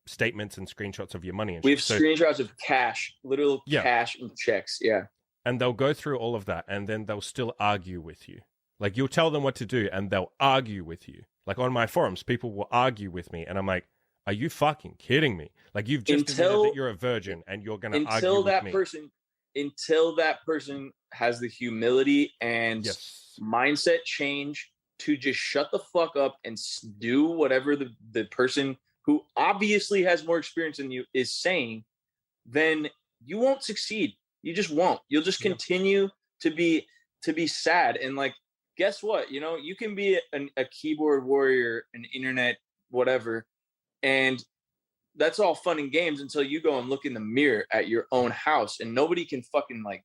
statements and screenshots of your money. And we have screenshots of cash, literal cash and checks. Yeah. And they'll go through all of that, and then they'll still argue with you. Like, you'll tell them what to do and they'll argue with you. Like on my forums, people will argue with me, and I'm like, are you fucking kidding me? Like, you've just admitted that you're a virgin and you're going to argue with me. Until that person has the humility and mindset change to just shut the fuck up and do whatever the person who obviously has more experience than you is saying, then you won't succeed. You just won't. You'll just continue to be sad. And like, guess what? You know, you can be a keyboard warrior, an internet, whatever. And that's all fun and games until you go and look in the mirror at your own house, and nobody can fucking like,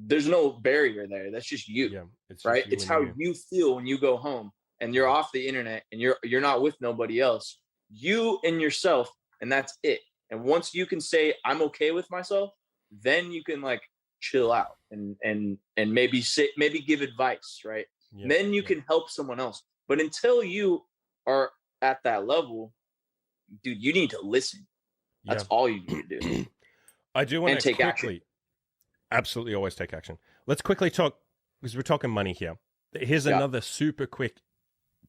there's no barrier there. That's just you. Yeah, it's right. It's how you feel when you go home and you're off the internet and you're not with nobody else, you and yourself. And that's it. And once you can say, I'm okay with myself, then you can like chill out and maybe give advice. Right. Yeah, then you can help someone else. But until you are at that level, dude, you need to listen. That's all you need to do. I do want to take action. Absolutely, always take action. Let's quickly talk, because we're talking money here. Here's another super quick,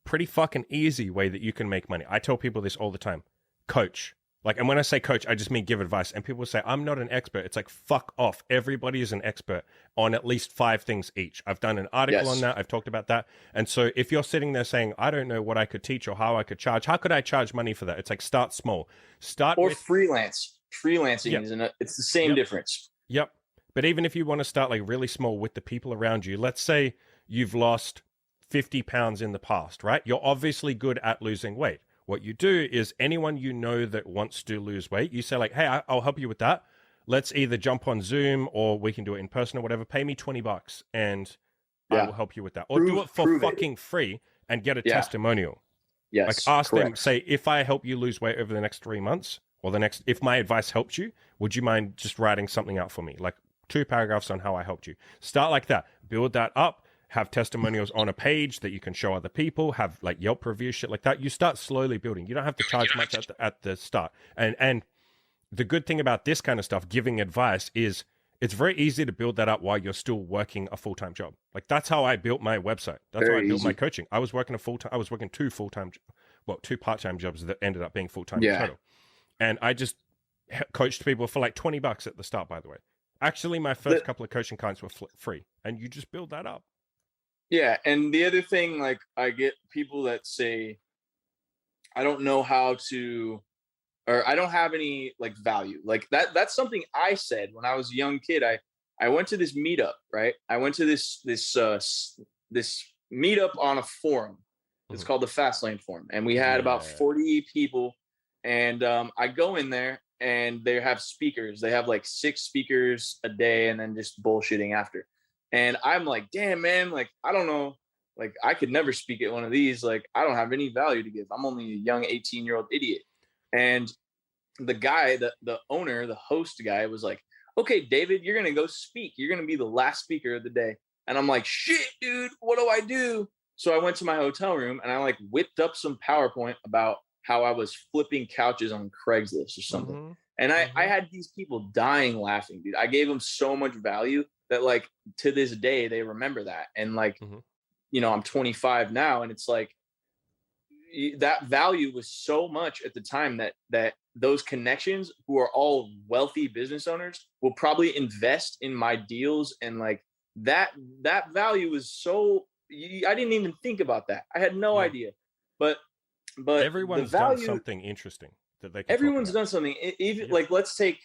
pretty fucking easy way that you can make money. I tell people this all the time. Coach. Like, and when I say coach, I just mean give advice. And people say, I'm not an expert. It's like, fuck off. Everybody is an expert on at least 5 things each. I've done an article on that. I've talked about that. And so if you're sitting there saying, I don't know what I could teach or how I could charge, how could I charge money for that? It's like, start small. Freelance. Freelancing, it's the same difference. Yep. But even if you want to start like really small with the people around you, let's say you've lost 50 pounds in the past, right? You're obviously good at losing weight. What you do is anyone you know that wants to lose weight, you say like, hey, I'll help you with that. Let's either jump on Zoom or we can do it in person or whatever. Pay me $20 and I will help you with that. Or do it for fucking free and get a testimonial. Yes. Like ask them, say, if I help you lose weight over the next 3 months or if my advice helped you, would you mind just writing something out for me? Like 2 paragraphs on how I helped you. Start like that. Build that up. Have testimonials on a page that you can show other people, have like Yelp reviews, shit like that. You start slowly building. You don't have to charge much at the start. And the good thing about this kind of stuff, giving advice, is it's very easy to build that up while you're still working a full-time job. Like that's how I built my website. That's how I built my coaching. I was working 2 part-time jobs that ended up being full-time in total. And I just coached people for like $20 at the start, by the way. Actually, my first couple of coaching clients were free, and you just build that up. Yeah, and the other thing, like, I get people that say, I don't know how to, or I don't have any like value. Like that's something I said when I was a young kid. I went to this meetup, right? I went to this meetup on a forum, It's called the Fast Lane Forum, and we had about 40 people. And I go in there, and they have speakers. They have like 6 speakers a day, and then just bullshitting after. And I'm like, damn, man, like I don't know, like I could never speak at one of these. Like I don't have any value to give. I'm only a young 18-year-old idiot. And the guy, the owner, the host guy was like, okay, David, you're gonna go speak. You're gonna be the last speaker of the day. And I'm like, shit, dude, what do I do? So I went to my hotel room and I like whipped up some PowerPoint about how I was flipping couches on Craigslist or something. And I had these people dying laughing, dude. I gave them so much value that like to this day, they remember that. And like, you know, I'm 25 now, and it's like that value was so much at the time that those connections, who are all wealthy business owners, will probably invest in my deals. And like that value was so, I didn't even think about that. I had no idea, but everyone's done something interesting that they can everyone's done something. Even like, let's take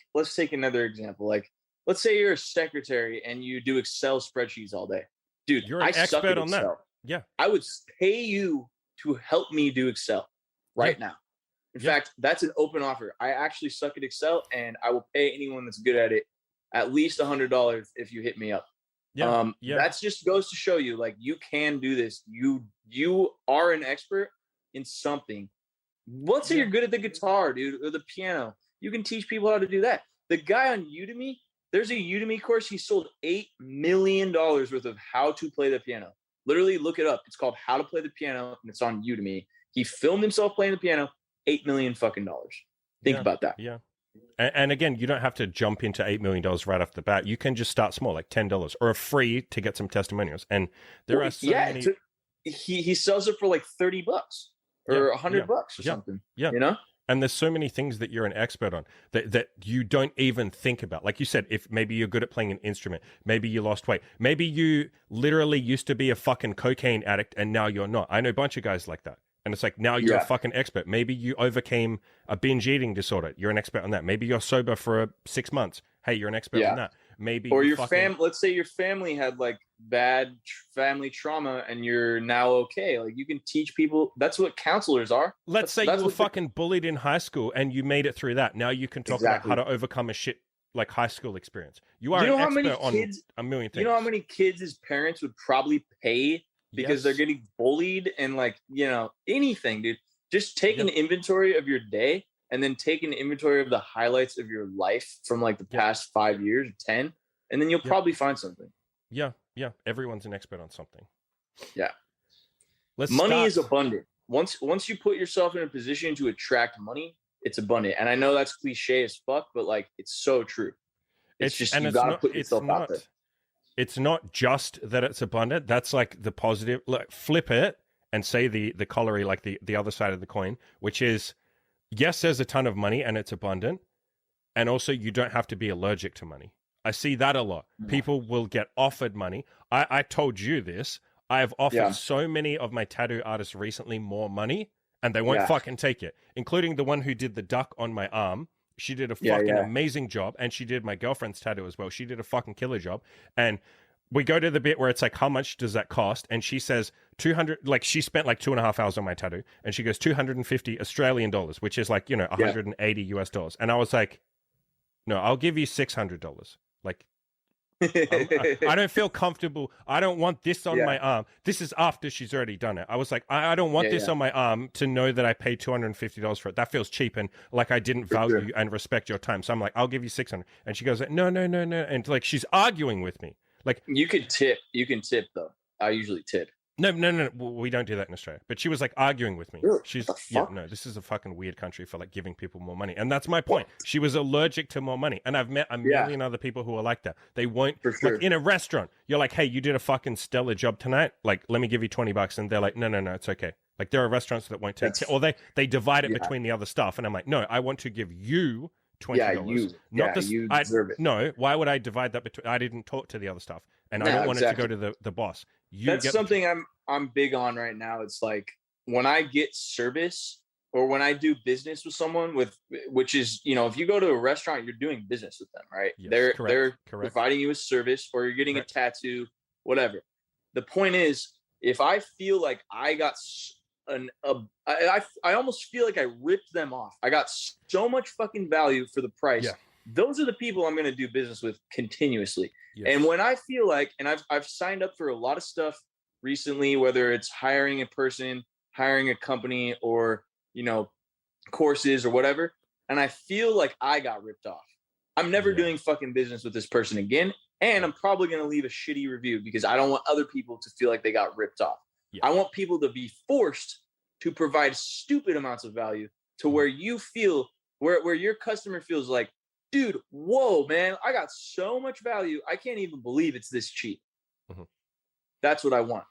another example. Like, let's say you're a secretary and you do Excel spreadsheets all day. Dude, you're an expert on that. Yeah. I would pay you to help me do Excel right now. In fact, that's an open offer. I actually suck at Excel, and I will pay anyone that's good at it at least $100 if you hit me up. That's just goes to show you, like, you can do this. You are an expert in something. Let's say you're good at the guitar, dude, or the piano. You can teach people how to do that. The guy on Udemy, there's a Udemy course. He sold $8 million worth of how to play the piano. Literally look it up. It's called How to Play the Piano, and it's on Udemy. He filmed himself playing the piano, $8 million fucking dollars. Think about that. Yeah. And again, you don't have to jump into $8 million right off the bat. You can just start small, like $10 or free to get some testimonials. And there are so many. He sells it for like $30 or $100 or something. Yeah. You know? And there's so many things that you're an expert on that you don't even think about. Like you said, if maybe you're good at playing an instrument, maybe you lost weight, maybe you literally used to be a fucking cocaine addict and now you're not. I know a bunch of guys like that. And it's like, now you're a fucking expert. Maybe you overcame a binge eating disorder. You're an expert on that. Maybe you're sober for 6 months. Hey, you're an expert on that. Maybe. Or your let's say your family had like bad family trauma and you're now okay. Like, you can teach people. That's what counselors are. Let's say you were fucking bullied in high school and you made it through that. Now you can talk about how to overcome a shit like high school experience. You are an expert on a million things. You know how many kids as parents would probably pay because they're getting bullied and, like, you know, anything, dude. Just take an inventory of your day and then take an inventory of the highlights of your life from like the past 5 years, 10, and then you'll probably find something. Yeah. Everyone's an expert on something. Yeah. Money is abundant. Once you put yourself in a position to attract money, it's abundant. And I know that's cliche as fuck, but like, it's so true. It's just, you gotta put yourself out there. It's not just that it's abundant. That's like the positive. Like, flip it and say the corollary, like the other side of the coin, which is, yes, there's a ton of money and it's abundant. And also, you don't have to be allergic to money. I see that a lot. People will get offered money. I told you this. I have offered so many of my tattoo artists recently more money, and they won't fucking take it, including the one who did the duck on my arm. She did a fucking amazing job, and she did my girlfriend's tattoo as well. She did a fucking killer job. And we go to the bit where it's like, how much does that cost? And she says 200, like, she spent like 2.5 hours on my tattoo, and she goes 250 Australian dollars, which is like, you know, 180 US dollars. And I was like, no, I'll give you $600. Like, I don't feel comfortable. I don't want this on my arm. This is after she's already done it. I was like, I don't want this on my arm to know that I paid $250 for it. That feels cheap and like I didn't value and respect your time. So I'm like, I'll give you 600. And she goes, no. And like, she's arguing with me. Like, you could tip. You can tip though. I usually tip. No. We don't do that in Australia. But she was like arguing with me. Really? She's no. This is a fucking weird country for like giving people more money, and that's my point. She was allergic to more money, and I've met a million other people who are like that. They won't. Like, in a restaurant, you're like, hey, you did a fucking stellar job tonight. Like, let me give you $20, and they're like, no, it's okay. Like, there are restaurants that won't take, or they divide it between the other stuff, and I'm like, no, I want to give you $20. You deserve it. No, why would I divide that between? I didn't talk to the other stuff, and I don't want it to go to the boss. That's something I'm big on right now. It's like, when I get service or when I do business with someone, which is, you know, if you go to a restaurant, you're doing business with them, right? Yes, they're providing you a service, or you're getting a tattoo, whatever. The point is, if I feel like I got I almost feel like I ripped them off. I got so much fucking value for the price. Yeah. Those are the people I'm going to do business with continuously. Yes. And when I feel like, and I've signed up for a lot of stuff recently, whether it's hiring a person, hiring a company, or, you know, courses or whatever, and I feel like I got ripped off. I'm never doing fucking business with this person again. And I'm probably going to leave a shitty review because I don't want other people to feel like they got ripped off. Yeah. I want people to be forced to provide stupid amounts of value to where you feel, where your customer feels like, dude, whoa, man, I got so much value. I can't even believe it's this cheap. Mm-hmm. That's what I want.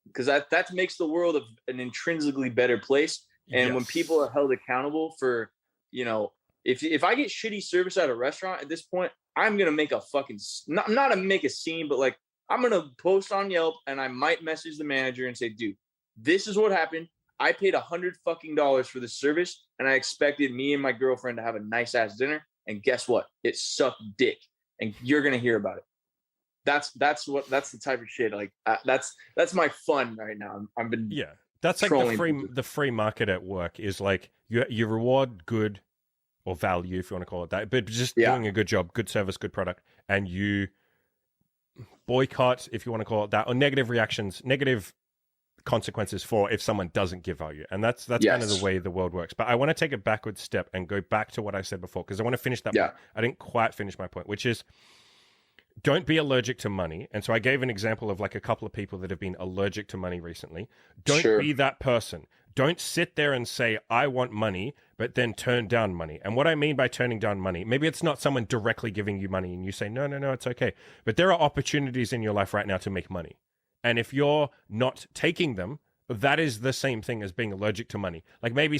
Because that makes the world an intrinsically better place. And when people are held accountable for, you know, if I get shitty service at a restaurant at this point, I'm going to make a fucking, not to make a scene, but like, I'm going to post on Yelp and I might message the manager and say, dude, this is what happened. I paid $100 fucking for this service and I expected me and my girlfriend to have a nice ass dinner. And guess what? It sucked dick and you're going to hear about it. That's the type of shit. Like that's my fun right now. I've been, that's like the free market at work is like you reward good or value, if you want to call it that, but just doing a good job, good service, good product, and you boycott, if you want to call it that, or negative reactions, negative consequences for if someone doesn't give value. And that's kind of the way the world works. But I want to take a backward step and go back to what I said before, because I want to finish that point. I didn't quite finish my point, which is don't be allergic to money. And so I gave an example of like a couple of people that have been allergic to money recently. Don't be that person. Don't sit there and say, I want money, but then turn down money. And what I mean by turning down money, maybe it's not someone directly giving you money and you say, no, it's okay. But there are opportunities in your life right now to make money. And if you're not taking them, that is the same thing as being allergic to money. Like maybe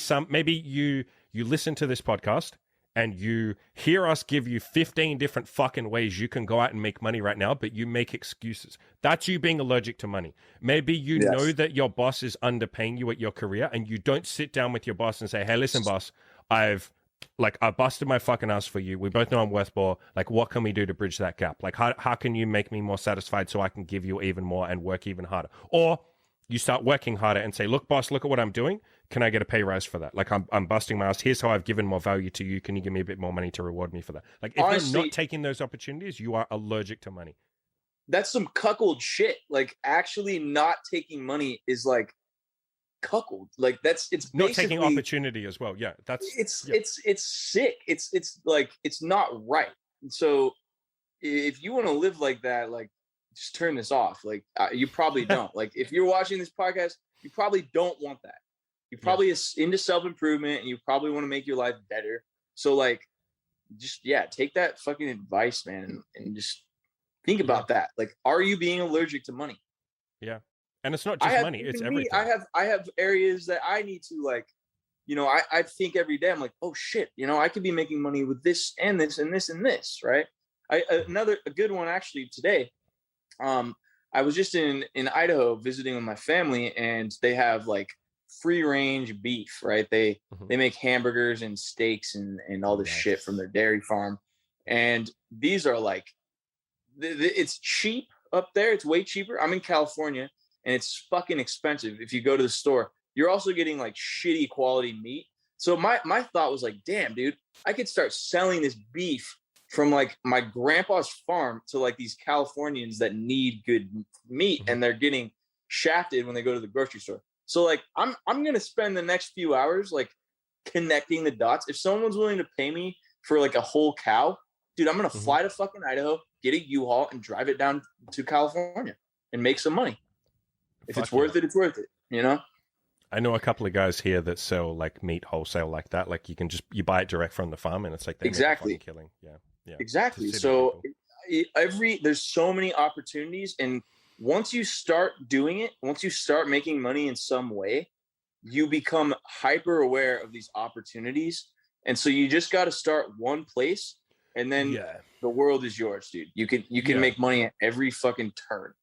you listen to this podcast and you hear us give you 15 different fucking ways you can go out and make money right now, but you make excuses. That's you being allergic to money. Maybe you know that your boss is underpaying you at your career and you don't sit down with your boss and say, hey, listen, boss, I busted my fucking ass for you. We both know I'm worth more. Like, what can we do to bridge that gap? Like, how can you make me more satisfied so I can give you even more and work even harder? Or you start working harder and say, look, boss, look at what I'm doing. Can I get a pay rise for that? Like, I'm busting my ass. Here's how I've given more value to you. Can you give me a bit more money to reward me for that? Like, if honestly, you're not taking those opportunities, you are allergic to money. That's some cuckold shit. Like, actually not taking money is like cuckold. Like, it's not taking opportunity as well. Yeah, it's sick. It's like, it's not right. And so if you want to live like that, like, just turn this off. Like, you probably don't. Like, if you're watching this podcast, you probably don't want that. You probably is into self-improvement and you probably want to make your life better. So like, just, take that fucking advice, man. And just think about that. Like, are you being allergic to money? Yeah. And it's not just money, it's everything. I have areas that I need to, like, you know, I think every day, I'm like, oh shit, you know, I could be making money with this and this and this and this, right? A good one actually today. I was just in Idaho visiting with my family, and they have like free range beef, right? They make hamburgers and steaks and all this shit from their dairy farm. And these are like, it's cheap up there. It's way cheaper. I'm in California and it's fucking expensive. If you go to the store, you're also getting like shitty quality meat. So my thought was like, damn, dude, I could start selling this beef from like my grandpa's farm to like these Californians that need good meat, and they're getting shafted when they go to the grocery store. So like, I'm going to spend the next few hours like connecting the dots. If someone's willing to pay me for like a whole cow, dude, I'm going to fly to fucking Idaho, get a U-Haul and drive it down to California and make some money. If it's worth it, it's worth it, you know? I know a couple of guys here that sell like meat wholesale like that. Like you buy it direct from the farm and it's like they make a fucking killing. Yeah. Exactly. So there's so many opportunities, and once you start doing it, once you start making money in some way, you become hyper aware of these opportunities. And so you just got to start one place, and then the world is yours, dude. You can make money at every fucking turn.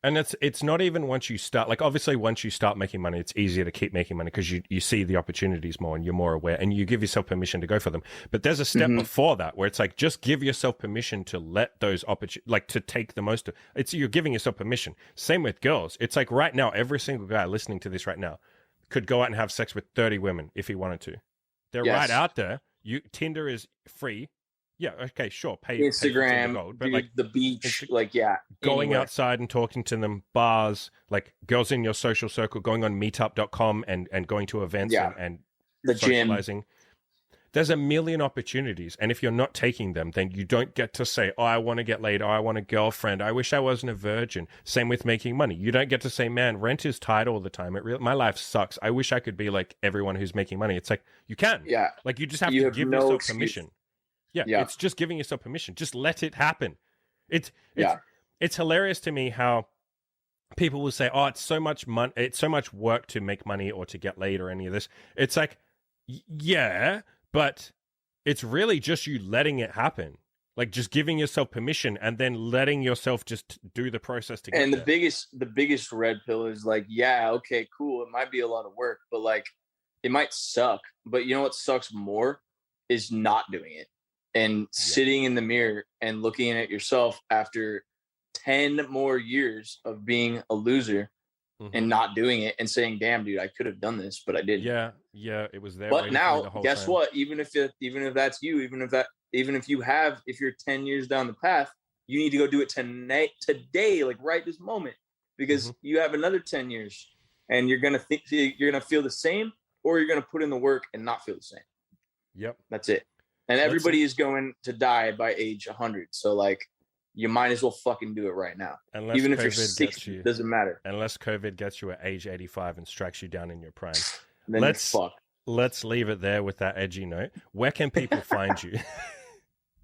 And it's not even once you start, like obviously once you start making money, it's easier to keep making money because you see the opportunities more and you're more aware and you give yourself permission to go for them. But there's a step before that where it's like, just give yourself permission to let those opportunities, like to take the most of it's, you're giving yourself permission. Same with girls. It's like right now, every single guy listening to this right now, could go out and have sex with 30 women if he wanted to. They're right Yes. out there. Tinder is free. Yeah, okay, sure. Pay for Tinder Instagram, Gold, but dude, like the beach, Insta- like going anywhere. outside and talking to them, bars, like girls in your social circle, going on meetup.com and going to events Yeah. and The gym. socializing. There's a million opportunities. And if you're not taking them, then you don't get to say, oh, I want to get laid. Oh, I want a girlfriend. I wish I wasn't a virgin. Same with making money. You don't get to say, man, rent is tight all the time. My life sucks. I wish I could be like everyone who's making money. It's like, you can. Yeah. Like, you just have You to have give no yourself excuse. permission. Yeah, Yeah. it's just giving yourself permission. Just let it happen. It's Yeah. it's hilarious to me how people will say, "Oh, it's so much money. It's so much work to make money or to get laid or any of this." It's like, yeah, but it's really just you letting it happen, like just giving yourself permission and then letting yourself just do the process to get And there. the biggest red pill is like, yeah, okay, cool. It might be a lot of work, but like it might suck. But you know what sucks more is not doing it and sitting in the mirror and looking at yourself after 10 more years of being a loser Mhm. and not doing it and saying, damn, dude, I could have done this, but I didn't. Yeah, it was there. But waiting for me now, the whole guess time. what? Even if that's you, if you're 10 years down the path, you need to go do it today, like right this moment, because you have another 10 years, and you're gonna feel the same, or you're gonna put in the work and not feel the same. Yep. That's it. And everybody is going to die by age 100, so like, you might as well fucking do it right now. Unless Even if COVID you're gets 60, you- it doesn't matter. Unless COVID gets you at age 85 and strikes you down in your prime. Then Let's- you're fucked. Let's leave it there with that edgy note. Where can people find you?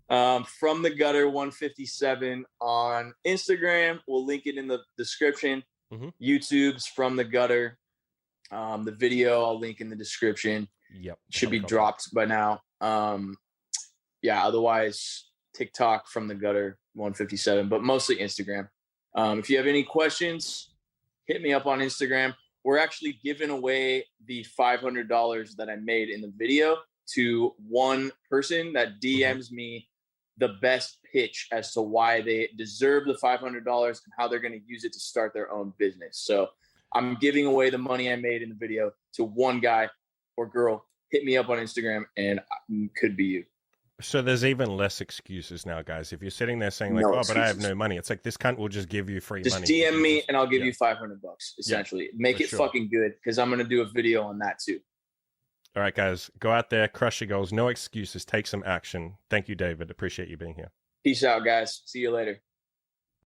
From the Gutter 157 on Instagram. We'll link it in the description. Mhm. YouTube's From the Gutter. The video I'll link in the description. Yep. Should be Copy. dropped by now. Otherwise TikTok From the Gutter 157, but mostly Instagram. If you have any questions, hit me up on Instagram. We're actually giving away the $500 that I made in the video to one person that DMs me the best pitch as to why they deserve the $500 and how they're going to use it to start their own business. So I'm giving away the money I made in the video to one guy or girl. Hit me up on Instagram and could be you. So there's even less excuses now, guys. If you're sitting there saying like, No "Oh, but I have excuses. no money," it's like this cunt will just give you free Just money. DM me and I'll give Yeah. you $500 essentially. Make for it sure. fucking good because I'm going to do a video on that too. All right, guys, go out there, crush your goals. No excuses. Take some action. Thank you, David. Appreciate you being here. Peace out, guys. See you later.